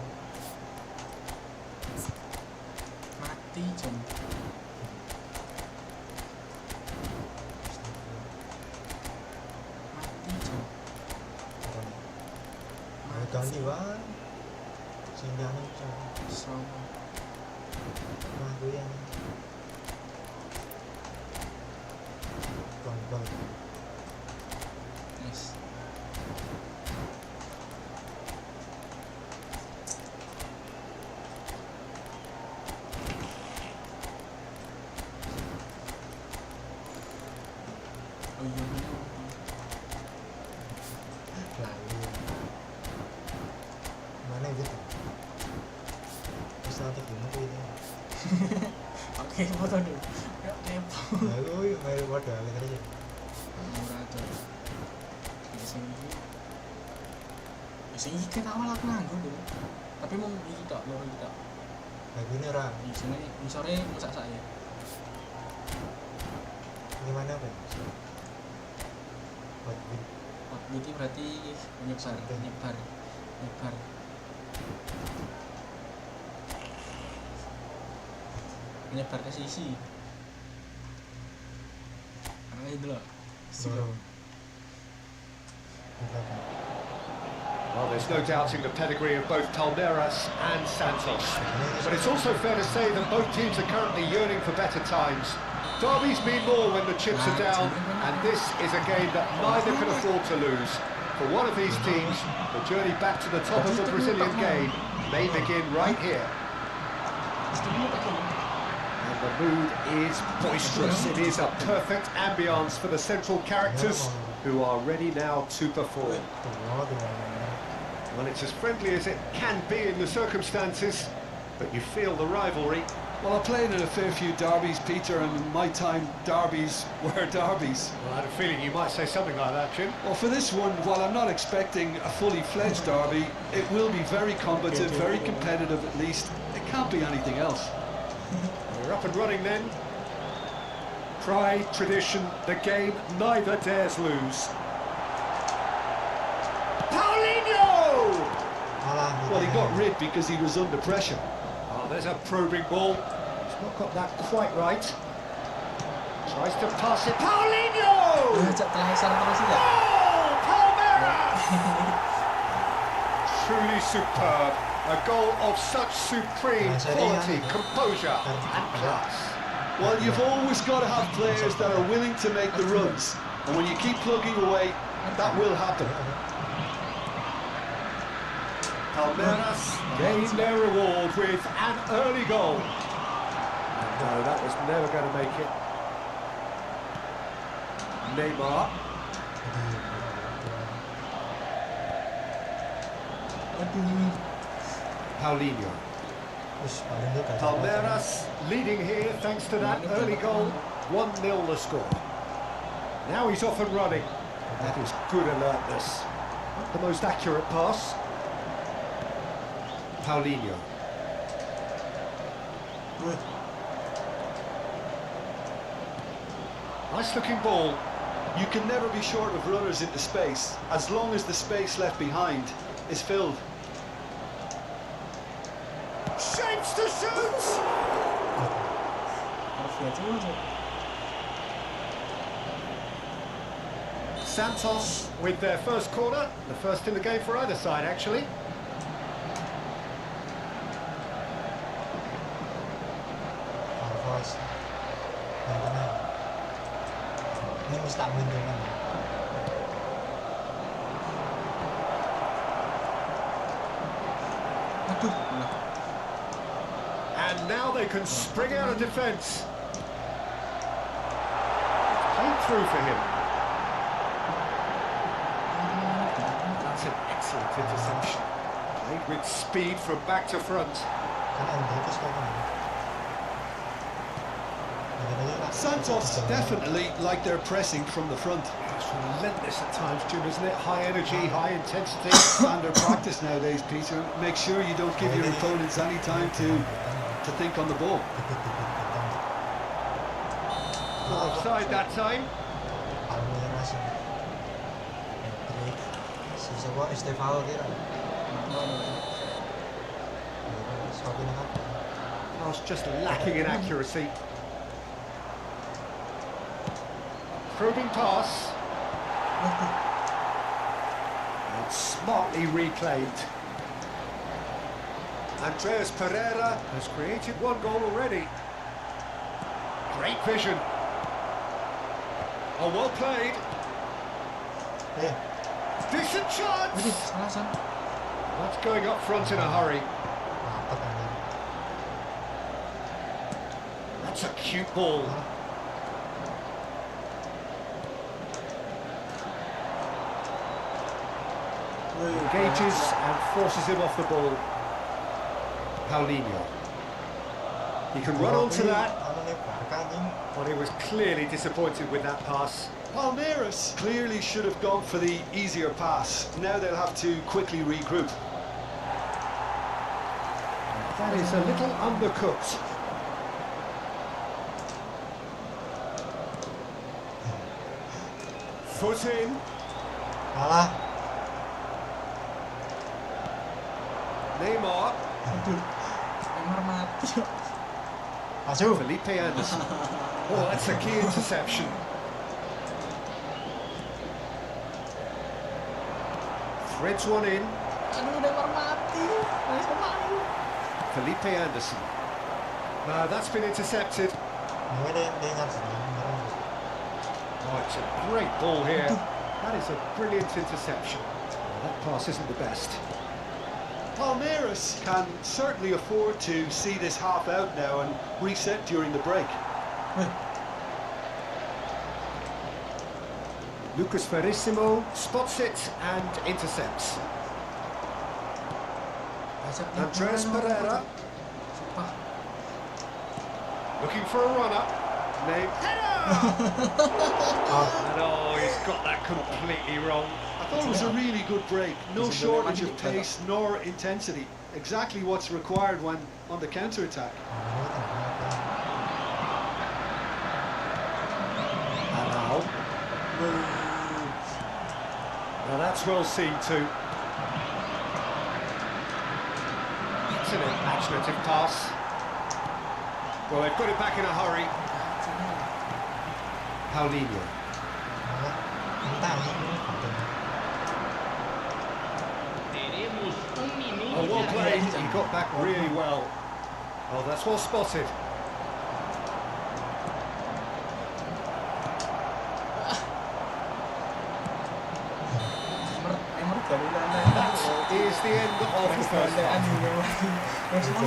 Mati John. mau ganti wan sehingga Sama. nah gue yang bang Yes. Oh iya bener. lalu mana gitu bisa tak gimana tuh ini Oke, foto dulu. Ya, kepo. nah gue main wadah lagi aja Murah tuh. Ya sing iki. Ya sing iki kan awal aku nganggo lho. Tapi mau iki tok, loro iki tok. nah gue nerang Isine ngisore masak saya. gimana apa buat Ini berarti nyebar. Menyebar ke sisi. Karena itu loh. dorong Well, there's no doubting the pedigree of both Palmeiras and Santos. But it's also fair to say that both teams are currently yearning for better times. Derbies mean more when the chips are down, and this is a game that neither can afford to lose. For one of these teams, the journey back to the top of the Brazilian game may begin right here. And the mood is boisterous. It is a perfect ambience for the central characters who are ready now to perform. Well, it's as friendly as it can be in the circumstances, but you feel the rivalry. Well, I played in a fair few derbies, Peter, and in my time, derbies were derbies. Well, I had a feeling you might say something like that, Jim. Well, for this one, while I'm not expecting a fully fledged derby, it will be very combative, very competitive at least. It can't be anything else. We're up and running then. Pride, tradition, the game neither dares lose. Paulinho! Well, he got rid because he was under pressure. Oh, there's a probing ball. He's not got that quite right. Tries to pass it. Paulinho! Oh, Palmeiras! Truly superb. A goal of such supreme quality, composure and class. Well, you've always got to have players that are willing to make the runs. And when you keep plugging away, that will happen. Palmeiras gain their reward with an early goal. No, that was never going to make it. Neymar. Paulinho. Palmeiras leading here thanks to that early goal. 1-0 the score. Now he's off and running. That is good alertness. Not the most accurate pass. Paulinho. Good. Nice looking ball. You can never be short of runners into space, as long as the space left behind is filled. Shapes to shoot! Harus lihat dulu. Santos with their first corner, the first in the game for either side actually. Alves. Yang kena. Ini mesti menunjukkan. Aduh, nah. And now they can spring out of defence. Played through for him. That's an excellent interception. Played with speed from back to front. Kan Davis kok kan. Santos definitely like their pressing from the front. It's relentless at times, Jim, isn't it? High energy, high intensity. Standard practice nowadays, Peter. Make sure you don't give your opponents any time to think on the ball. Offside that time. Siapa Estevao dia? Pass just lacking in accuracy. Probing pass. And smartly reclaimed. Andreas Pereira has created one goal already. Great vision. Oh, well played. Eh, Decent chance. Waduh, salah San. That's going up front in a hurry. mantap anjing. That's a cute ball. Engages and forces him off the ball. Paulinho. He can run onto that, Anu nih Barca anjing. but he was clearly disappointed with that pass. Palmeiras clearly should have gone for the easier pass. Now they'll have to quickly regroup. That is a little undercooked. Foot in. Kalah. Neymar. Aduh, Neymar mati. Maju. Felipe Anderson. Oh, that's a key interception. Threads one in. Aduh, Neymar mati. Nggak bisa main. Felipe Anderson. No, that's been intercepted. Ini dia ngasih kemarin. Oh, it's a great ball here. That is a brilliant interception. Well, that pass isn't the best. Palmeiras can certainly afford to see this half out now and reset during the break. Lucas Verissimo spots it and intercepts. Andreas Pereira Sumpah. looking for a runner. Name header! And oh, he's got that completely wrong. I thought it was a really good break. No shortage of pace nor intensity. Exactly what's required when on the counter-attack. And now. Now that's well seen too. It's an imaginative pass. Well, they've got it back in a hurry. Paulinho. Entah Oh, well played. He got back really well. Oh, that's well spotted. Neymar garuda. That is the end of the first half.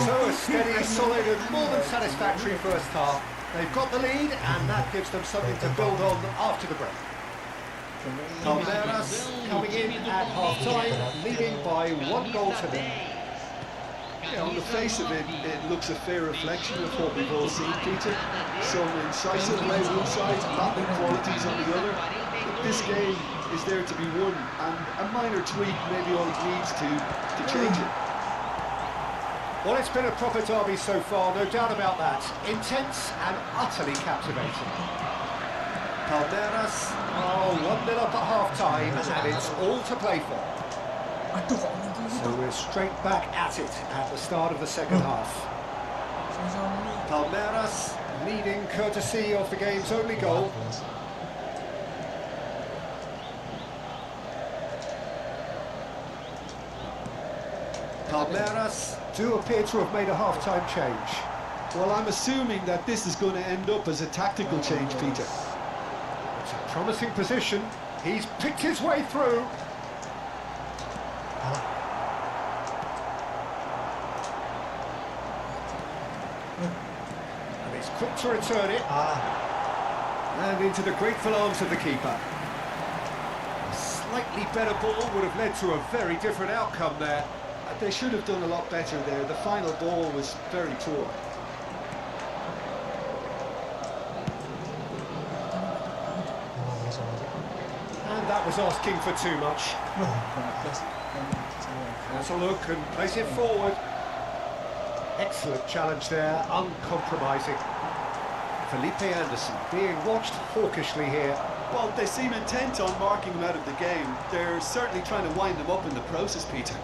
So a steady, solid and more than satisfactory first half. They've got the lead and that gives them something to build on after the break. Palmeiras coming in at half-time, leading by 1 goal to nil. Yeah, on the face of it, it looks a fair reflection of what we've all seen, Peter. Some incisive play one side, battling qualities on the other. But this game is there to be won, and a minor tweak maybe all it needs to change it. Well, it's been a proper derby so far, no doubt about that. Intense and utterly captivating. Palmeiras, 1-0 up at half-time, and it's all to play for. Aduh, kok ini gitu. So we're straight back at it at the start of the second half. Sama-sama nih. Palmeiras leading courtesy of the game's only goal. Palmeiras do appear to have made a half-time change. Well, I'm assuming that this is going to end up as a tactical change, Peter. It's a promising position. He's picked his way through. And he's quick to return it. And into the grateful arms of the keeper. A slightly better ball would have led to a very different outcome there. They should have done a lot better there. The final ball was very poor. And that was asking for too much. Has a look and plays it forward. Excellent challenge there, uncompromising. Felipe Anderson being watched hawkishly here. Well, they seem intent on marking him out of the game. They're certainly trying to wind him up in the process, Peter.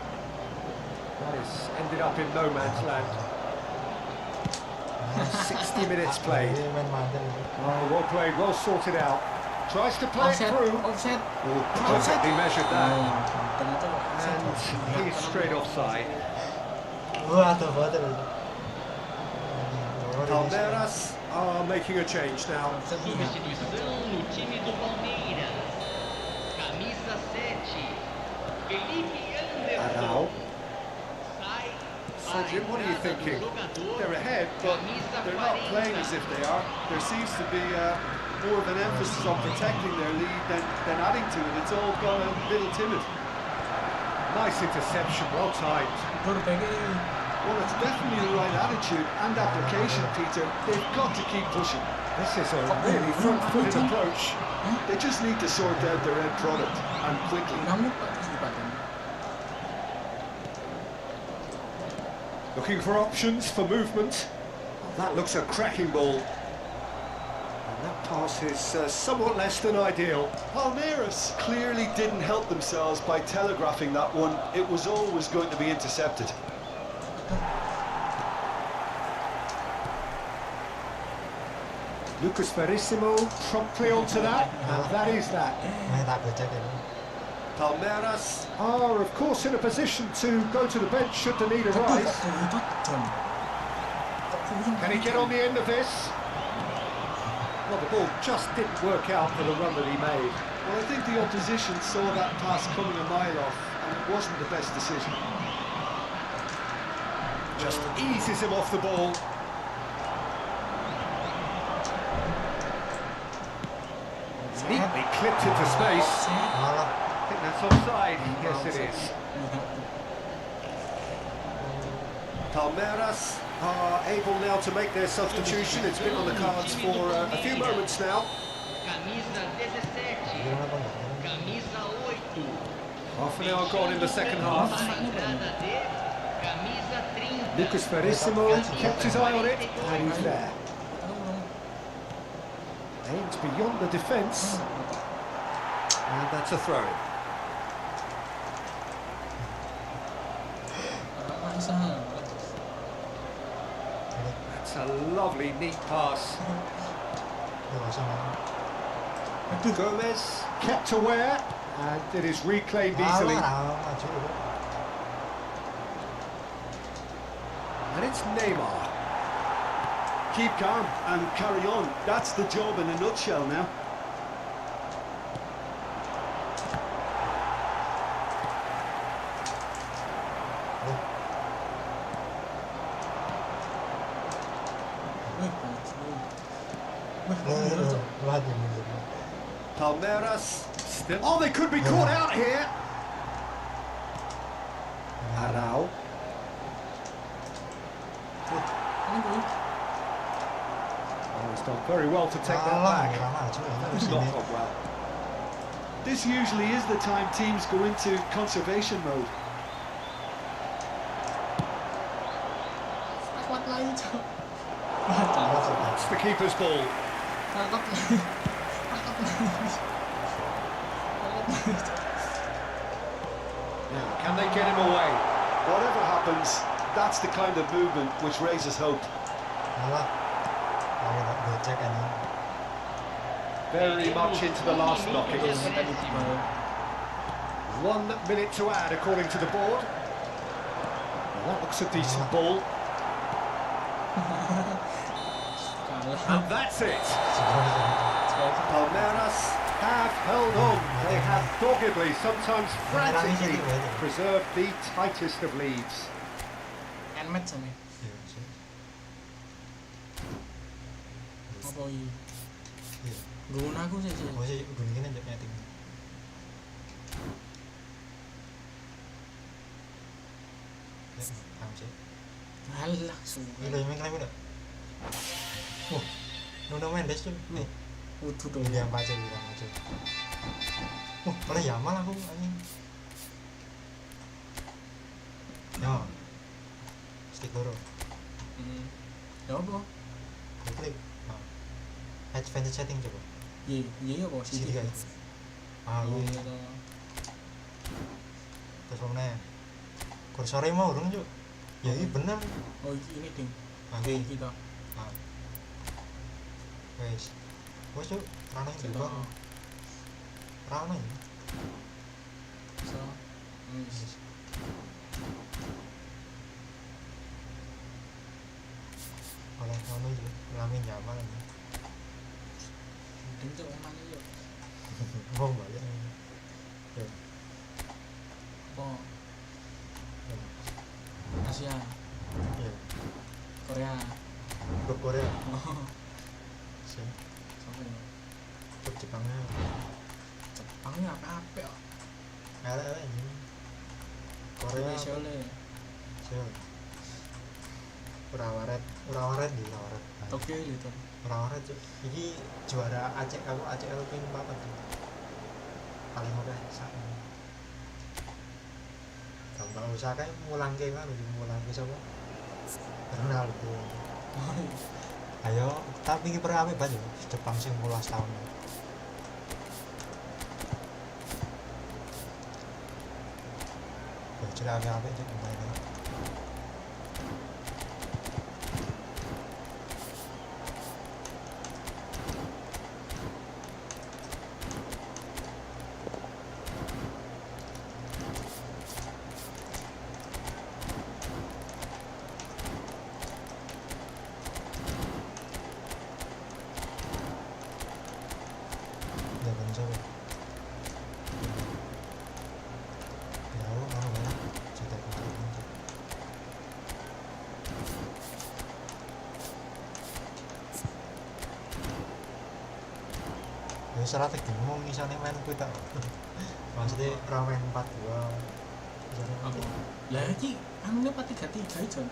That has ended up in no man's land. 60 minutes played. Oh, well played, well sorted out. Tries to play it through. Offset. Oh, perfectly measured that. Ternyata offset. And he's straight offside. Palmeiras are making a change now. Substituição no time do Palmeiras. Camisa 7. Felipe Anderson. Now, Sai. so Jim, what are you thinking? They're ahead, but they're not playing as if they are. There seems to be more of an emphasis on protecting their lead than adding to it. It's all gone a little timid. Nice interception, well timed. Baru pengen. Well, it's definitely the right attitude and application, Peter. They've got to keep pushing. This is a really front-footed approach. They just need to sort out their end product, and quickly. Ngamuk Pak kesempatan. Looking for options for movement. That looks a cracking ball. And that pass is somewhat less than ideal. Palmeiras clearly didn't help themselves by telegraphing that one. It was always going to be intercepted. Lucas Verissimo promptly onto that, and that is that. Palmeiras are, of course, in a position to go to the bench should the need Aduh, arise. kok kelutan, John. Kok kelutan Can he get on the end of this? Well, the ball just didn't work out for the run that he made. Well, I think the opposition saw that pass coming a mile off, and it wasn't the best decision. Just eases him off the ball. Neatly clipped into space. I think that's offside. Yes, it is. Palmeiras are able now to make their substitution. It's been on the cards for a few moments now. Camisa 17. Camisa 8. Half an hour gone in the second half. A entrada de camisa 30. Lucas Verissimo kept his eye on it, and he's there. Aimed beyond the defence, and that's a throw-in. That's a lovely, neat pass. Gomez kept aware, and it is reclaimed easily. And it's Neymar. Keep calm and carry on. That's the job in a nutshell now. Palmeiras still. Oh, they could be caught out here. Arau. He's done very well to take that Alah, back. kurang maju ya. That was not done well. This usually is the time teams go into conservation mode. Kuat lagi, Cok. It's the keeper's ball. Tangkap lagi. Tangkap lagi. Now, can they get him away? Whatever happens, that's the kind of movement which raises hope. Alah. Aku tak gocek ini. Very much into the last knockings. 1 minute to add according to the board. Well, that looks a decent ball. And that's it. Palmeiras have held on. They have doggedly, sometimes frantically, preserved the tightest of leads. End match nih. Iya sih. Apa iki? Iya. Guna aku sih. Oh sih, gini aja nyeting. Paham sih. Halah, suwe. Udah main klaim udah. Nuno Mendes tuh. Udah dong. William Pace. Oleh Yamal aku anjing. Ya. Stick loro. Ya apa? Klik. Advanced setting coba. Iya apa sih? Sini guys. Iya. Terus mana? Kursornya mau dong Cuk. Ya ini bener. Oh ini ding. Oke. Kita. Wes. Wes Cuk, rana juga. Rana ya. So. Oleh ngono iki, ngalamin nyaman ini. Ding cok omane yo. Mau balik. Ya. Apa? Asia. Iya. Korea. Klub Korea. Sih. Sampai ya. Klub Jepangnya. Jepangnya apa-apa kok. Ada ini. Korea. Seoul. Urawaret di Urawaret. Tokyo itu. Urawaret Cuk. Iki juara ACL ping 4 tuh. Paling oke sak. Kalau usaha mulang ke sapa? Ronaldo. Ayo, tapi kiper apik banget Jepang sing 12 tahun. Bocil apik cek maine. Ya strategi ngomong misalnya main kuwi tak. Maksudnya ramen 4-2. Apa? Lah iki anu 4-3-3 Jon.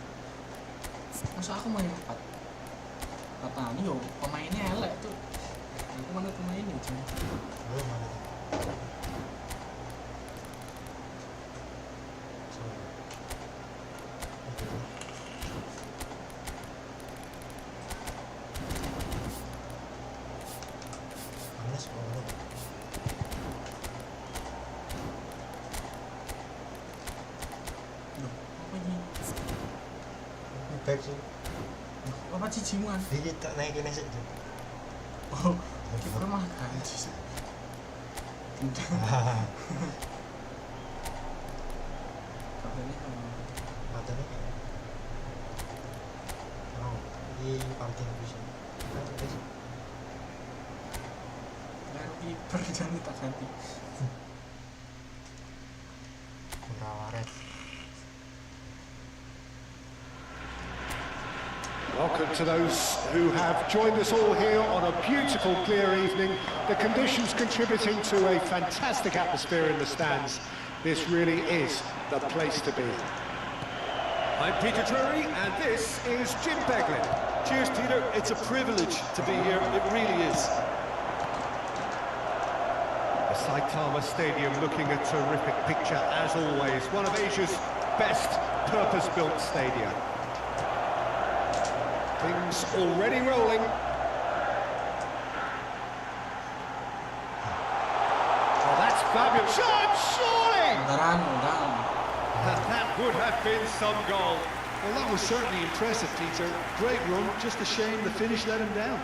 Masa aku main 4. Katanya yo pemainnya elek tuh. Aku mana pemainnya Jon. Belum mana. Baik sih. Apa cijimuan? Iki tak naikin sik. Oh, kiper mah ganti sih. Katanya oh, ini parking bisa. Baru kiper jangan tak ganti. Urawaret. Welcome to those who have joined us all here on a beautiful, clear evening. The conditions contributing to a fantastic atmosphere in the stands. This really is the place to be. I'm Peter Drury, and this is Jim Beglin. Cheers, Peter. It's a privilege to be here. It really is. The Saitama Stadium looking a terrific picture, as always. One of Asia's best purpose-built stadia. Things already rolling. Oh, that's fabulous. Shot, surely! That would have been some goal. Well, that was certainly impressive, Peter. Great run. Just a shame the finish let him down.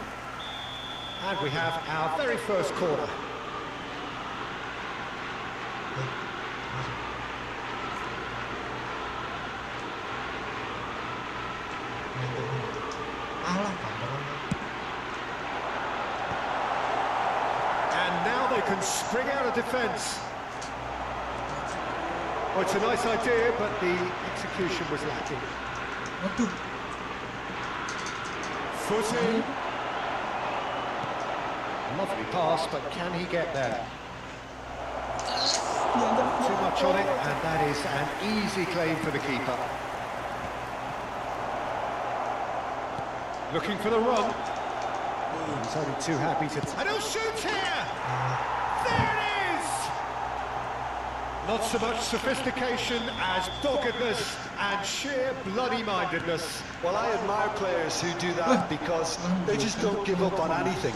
And we have our very first corner. And now they can spring out of defence. Well, it's a nice idea, but the execution was lacking. Waduh. Foot in. Lovely pass, but can he get there? Too much on it, and that is an easy claim for the keeper. Looking for the run. He's only too happy to... And he'll shoot here! There it is! Not so much sophistication as doggedness and sheer bloody-mindedness. Well, I admire players who do that because they just don't give up on anything.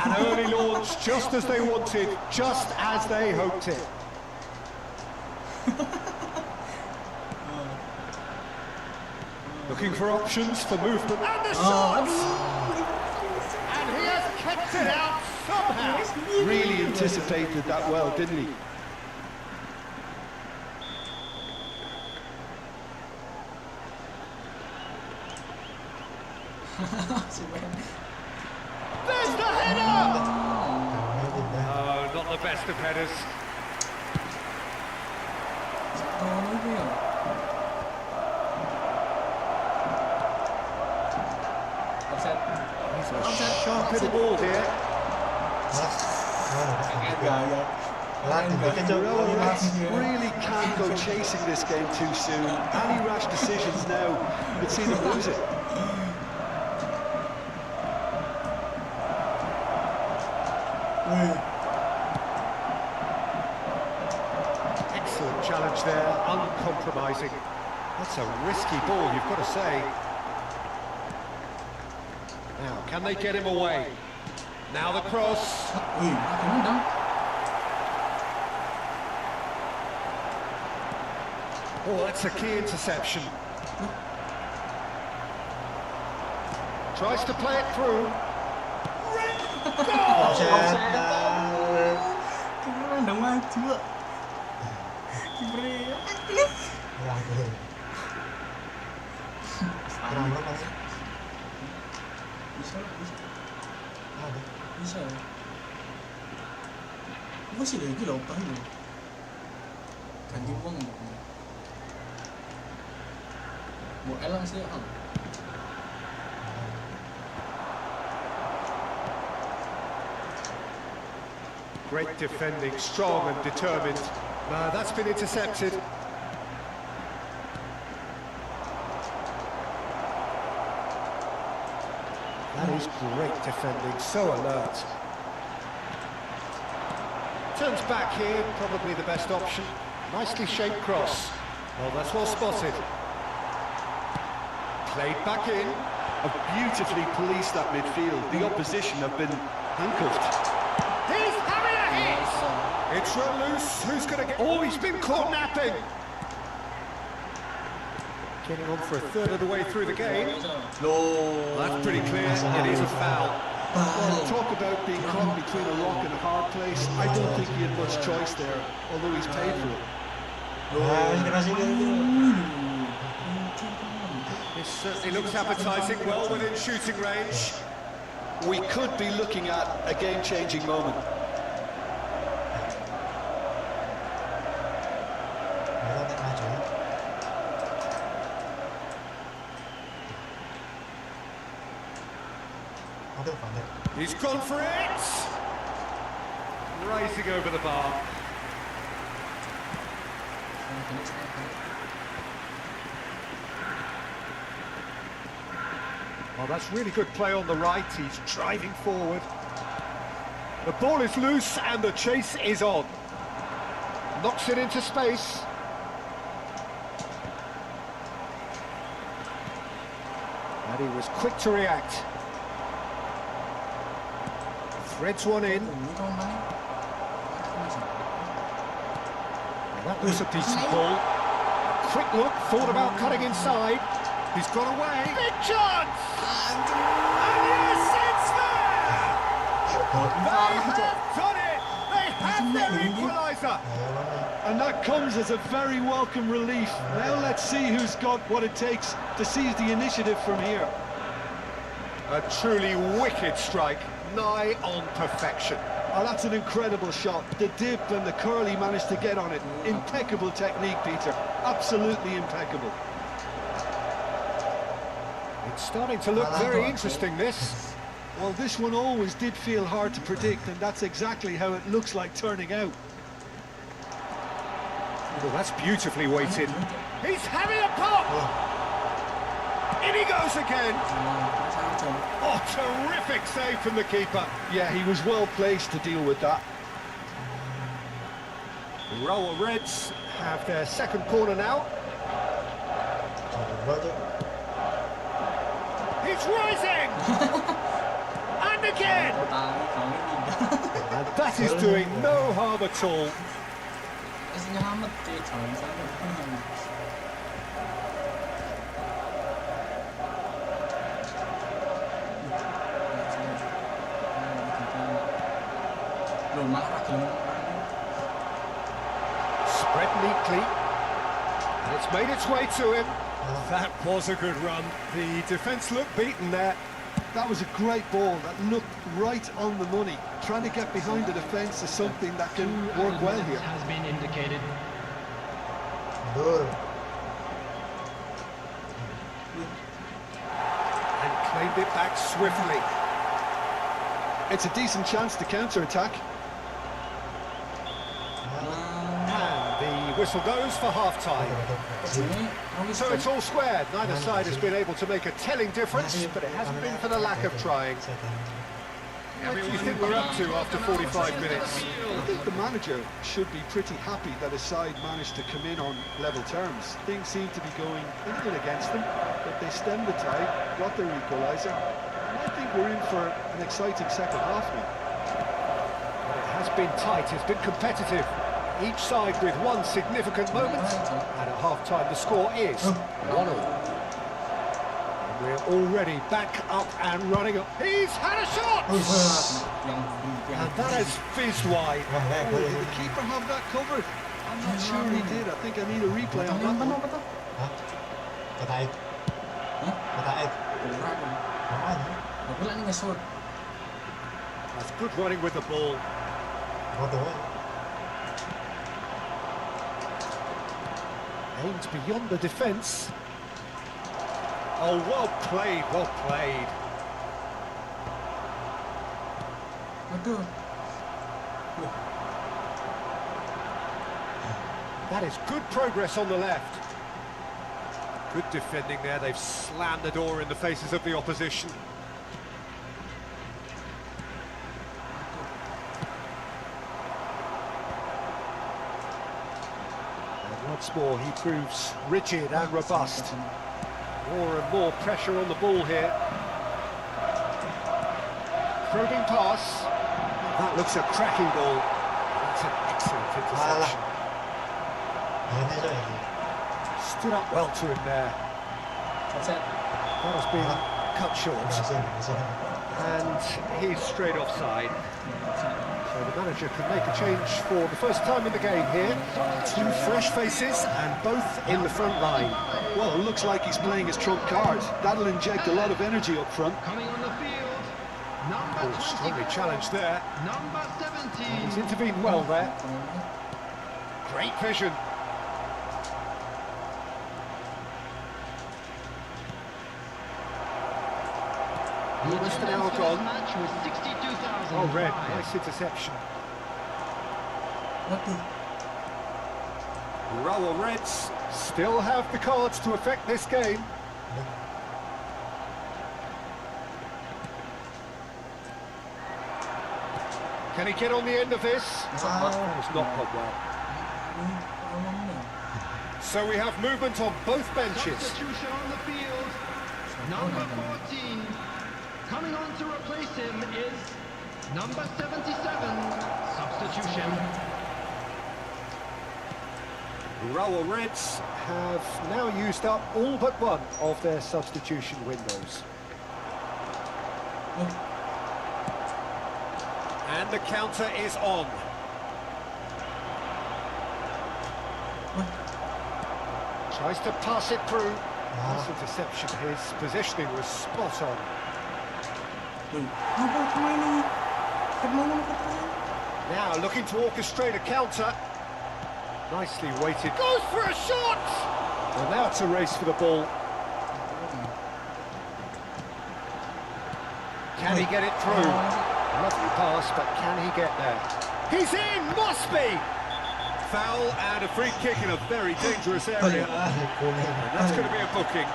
An early launch, just as they wanted, just as they hoped it. Looking for options for movement. And the shot! And he has kept it out somehow. Really anticipated that well, didn't he? There's the header! Oh, not the best of headers. He's a sharp little ball here. Really can't go chasing this game too soon. Any rash decisions now could see them lose it. Excellent challenge there, uncompromising. That's a risky ball, you've got to say. Now, can they get him away? Now the cross. Oh, that's a key interception. Tries to play it through. Bisa ya? Masih lagi loh, apa ini? Ganti uang nggak? Mau elang sih ya? Great defending, strong and determined. That's been intercepted. That is great defending, so alert. Turns back here, probably the best option. Nicely shaped cross. Well, that's well spotted. Played back in. Have beautifully policed that midfield. The opposition have been handcuffed. He's having a hit! It's run loose. Who's going to get... Oh, he's been caught napping. Getting on for a third of the way through the game. That's pretty clear. It is a foul. Well, talk about being caught between a rock and a hard place. I don't think he had much choice there, although he's paid for it. This certainly looks appetising, well within shooting range. We could be looking at a game-changing moment. He's gone for it! Rising over the bar. Well, that's really good play on the right. He's driving forward. The ball is loose and the chase is on. Knocks it into space. And he was quick to react. Threads one in. That was a decent ball. Quick look, thought about cutting inside. He's got away. Big chance! And yes, it's there! They have done it! They have their equaliser! And that comes as a very welcome relief. Now let's see who's got what it takes to seize the initiative from here. A truly wicked strike, nigh on perfection. Oh, that's an incredible shot. The dip and the curl he managed to get on it. Impeccable technique, Peter. Absolutely impeccable. It's starting to look very interesting, this. Well, this one always did feel hard to predict, and that's exactly how it looks like turning out. Well, that's beautifully weighted. He's having a pop! In he goes again! Oh, terrific save from the keeper. Yeah, he was well placed to deal with that. The Rower Reds have their second corner now. He's rising! And again! And that is doing no harm at all. Spread neatly. And it's made its way to him. That was a good run. The defence looked beaten there. That was a great ball that looked right on the money. Trying to get behind the defence is something that can work well here. Has been indicated. And claimed it back swiftly. It's a decent chance to counter-attack. And the whistle goes for half-time. So it's all squared. Neither side has been able to make a telling difference, but it hasn't been for the lack of trying. What do you think we're up to after 45 minutes? I think the manager should be pretty happy that his side managed to come in on level terms. Things seem to be going a little against them, but they stemmed the tide, got their equaliser, and I think we're in for an exciting second half now. It has been tight, it's been competitive. Each side with one significant moment, and at half-time the score is 1-1. We're already back up and running up. He's had a shot! And that has fizzed wide. Oh, did the keeper have that covered? I'm not sure he did. I think I need a replay on that one. That's good running with the ball. Aimed beyond the defence. Oh, well played, well played. That is good progress on the left. Good defending there. They've slammed the door in the faces of the opposition. And once more, he proves rigid and robust. More and more pressure on the ball here. Probing pass. That looks a cracking ball. That's an excellent interception. Stood up well to him there. That has been cut short. And he's straight offside. So the manager can make a change for the first time in the game here. Two fresh faces and both in the front line. Well, it looks like he's playing his trump card. That'll inject a lot of energy up front. Coming on the field, number 20. Strongly challenged there. Number 17. He's intervened well there. Great vision. Almost an hour gone. Match was 62,000. Oh, red. Nice interception. Urawa Reds still have the cards to affect this game. Can he get on the end of this? It's not gone well. So we have movement on both benches. Substitution on the field. Number 14. Coming on to replace him is number 77. Substitution. Urawa Reds have now used up all but one of their substitution windows. And the counter is on. Tries to pass it through. That's a deception. His positioning was spot on. Now looking to orchestrate a counter. Nicely weighted. Goes for a shot! Well, now it's a race for the ball. Can he get it through? Lovely pass, but can he get there? He's in! Must be! Foul and a free kick in a very dangerous area. And that's going to be a booking.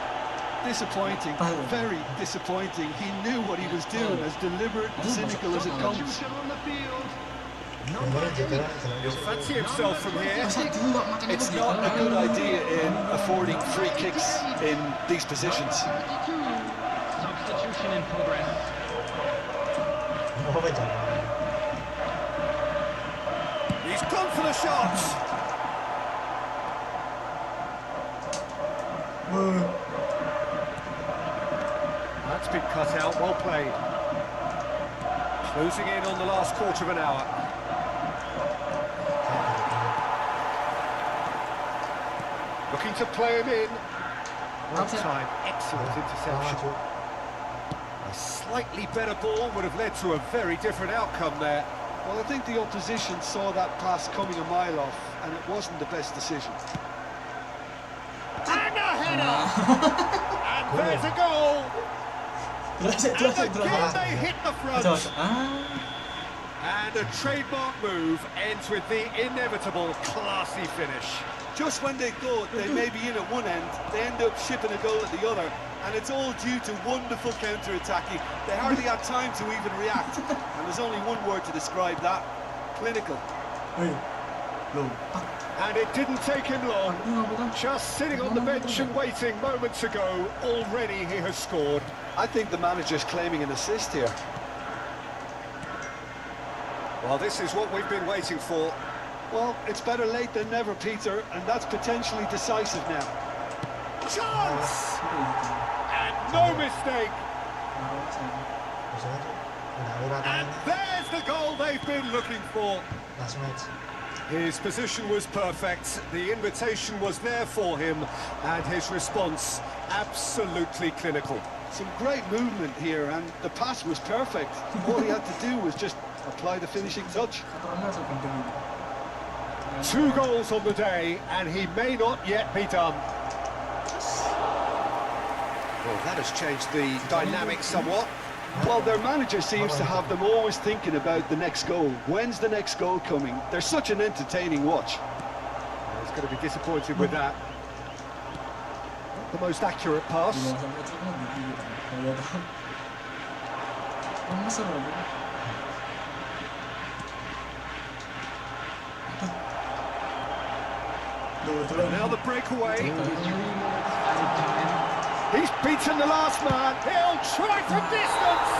Disappointing, very disappointing. He knew what he was doing, as deliberate and cynical as it comes. Substitution on the field. He'll fancy himself from here. It's not a good idea in affording free kicks in these positions. 32. Substitution in progress. He's gone for the shot. That's been cut out, well played. Closing in on the last quarter of an hour. Looking to play him in. One time, excellent interception. A slightly better ball would have led to a very different outcome there. Well, I think the opposition saw that pass coming a mile off, and it wasn't the best decision. And a header! And there's a goal! And again they hit the front! And a trademark move ends with the inevitable classy finish. Just when they thought they may be in at one end, they end up shipping a goal at the other, and it's all due to wonderful counter-attacking. They hardly had time to even react, and there's only one word to describe that: clinical. And it didn't take him long. Just sitting on the bench and waiting moments ago, already he has scored. I think the manager's claiming an assist here. Well, this is what we've been waiting for. Well, it's better late than never, Peter, and that's potentially decisive now. Chance! And no mistake! And there's the goal they've been looking for. His position was perfect, the invitation was there for him, and his response absolutely clinical. Some great movement here, and the pass was perfect. All he had to do was just apply the finishing touch. 2 goals on the day, and he may not yet be done. Well, that has changed the dynamic somewhat. Well, their manager seems to have them always thinking about the next goal. When's the next goal coming? They're such an entertaining watch. Well, he's going to be disappointed with that. Not the most accurate pass. And now the breakaway. He's beaten the last man. He'll try from distance.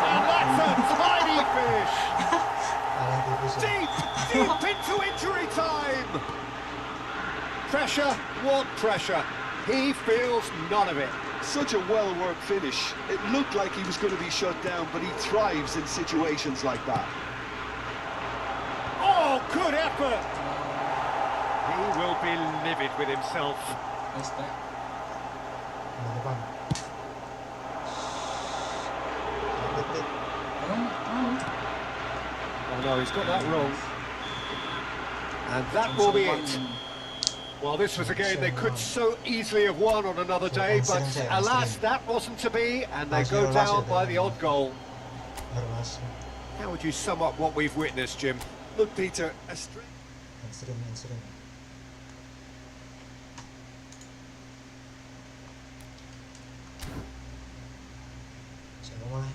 And that's a tiny finish. Deep into injury time. Pressure, what pressure? He feels none of it. Such a well-worked finish. It looked like he was going to be shut down, but he thrives in situations like that. Oh, good effort. He will be livid with himself. Oh no, he's got that wrong. And that will be it. Well, this was a game they could so easily have won on another day, but alas, that wasn't to be, and they go down by the odd goal. How would you sum up what we've witnessed, Jim? Look, Peter,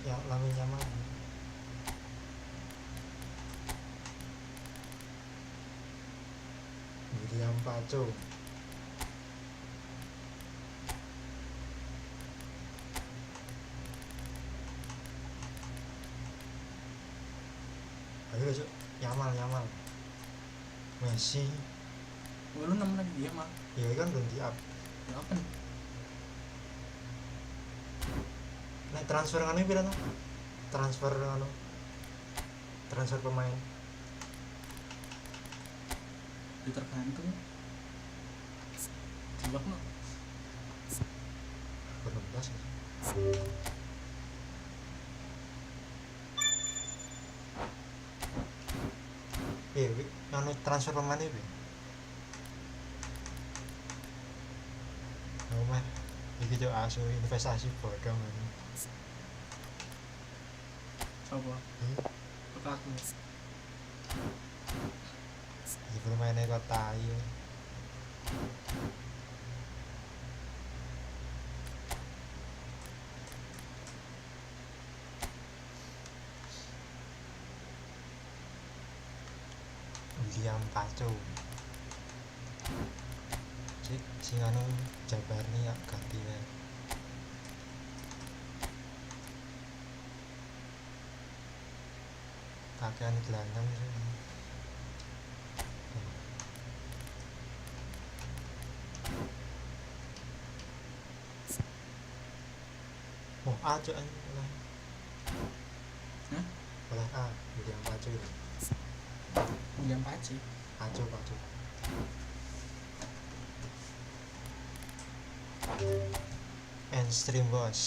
ya Lamine Yamal. William Paco. Ayo Cuk, Yamal Messi. Oh, lu 6 lagi dia mah. Ya kan belum di up. Ya apa nih? Nah transfer nganu pira tuh? Transfer pemain. Dia tergantung. Jebak no. 16 ya. Nganu transfer pemain itu. Oh mah, iki Cuk asu investasi bodong ini. Coba. Lukaku. Iki pemainnya kok tai. William Paco. Sing anu Jabarni ya ganti wae. Kakean gelandang sih. Oh, aja oleh. Hah? Oleh A, William Paco itu. William Paci. Paco. And stream bos.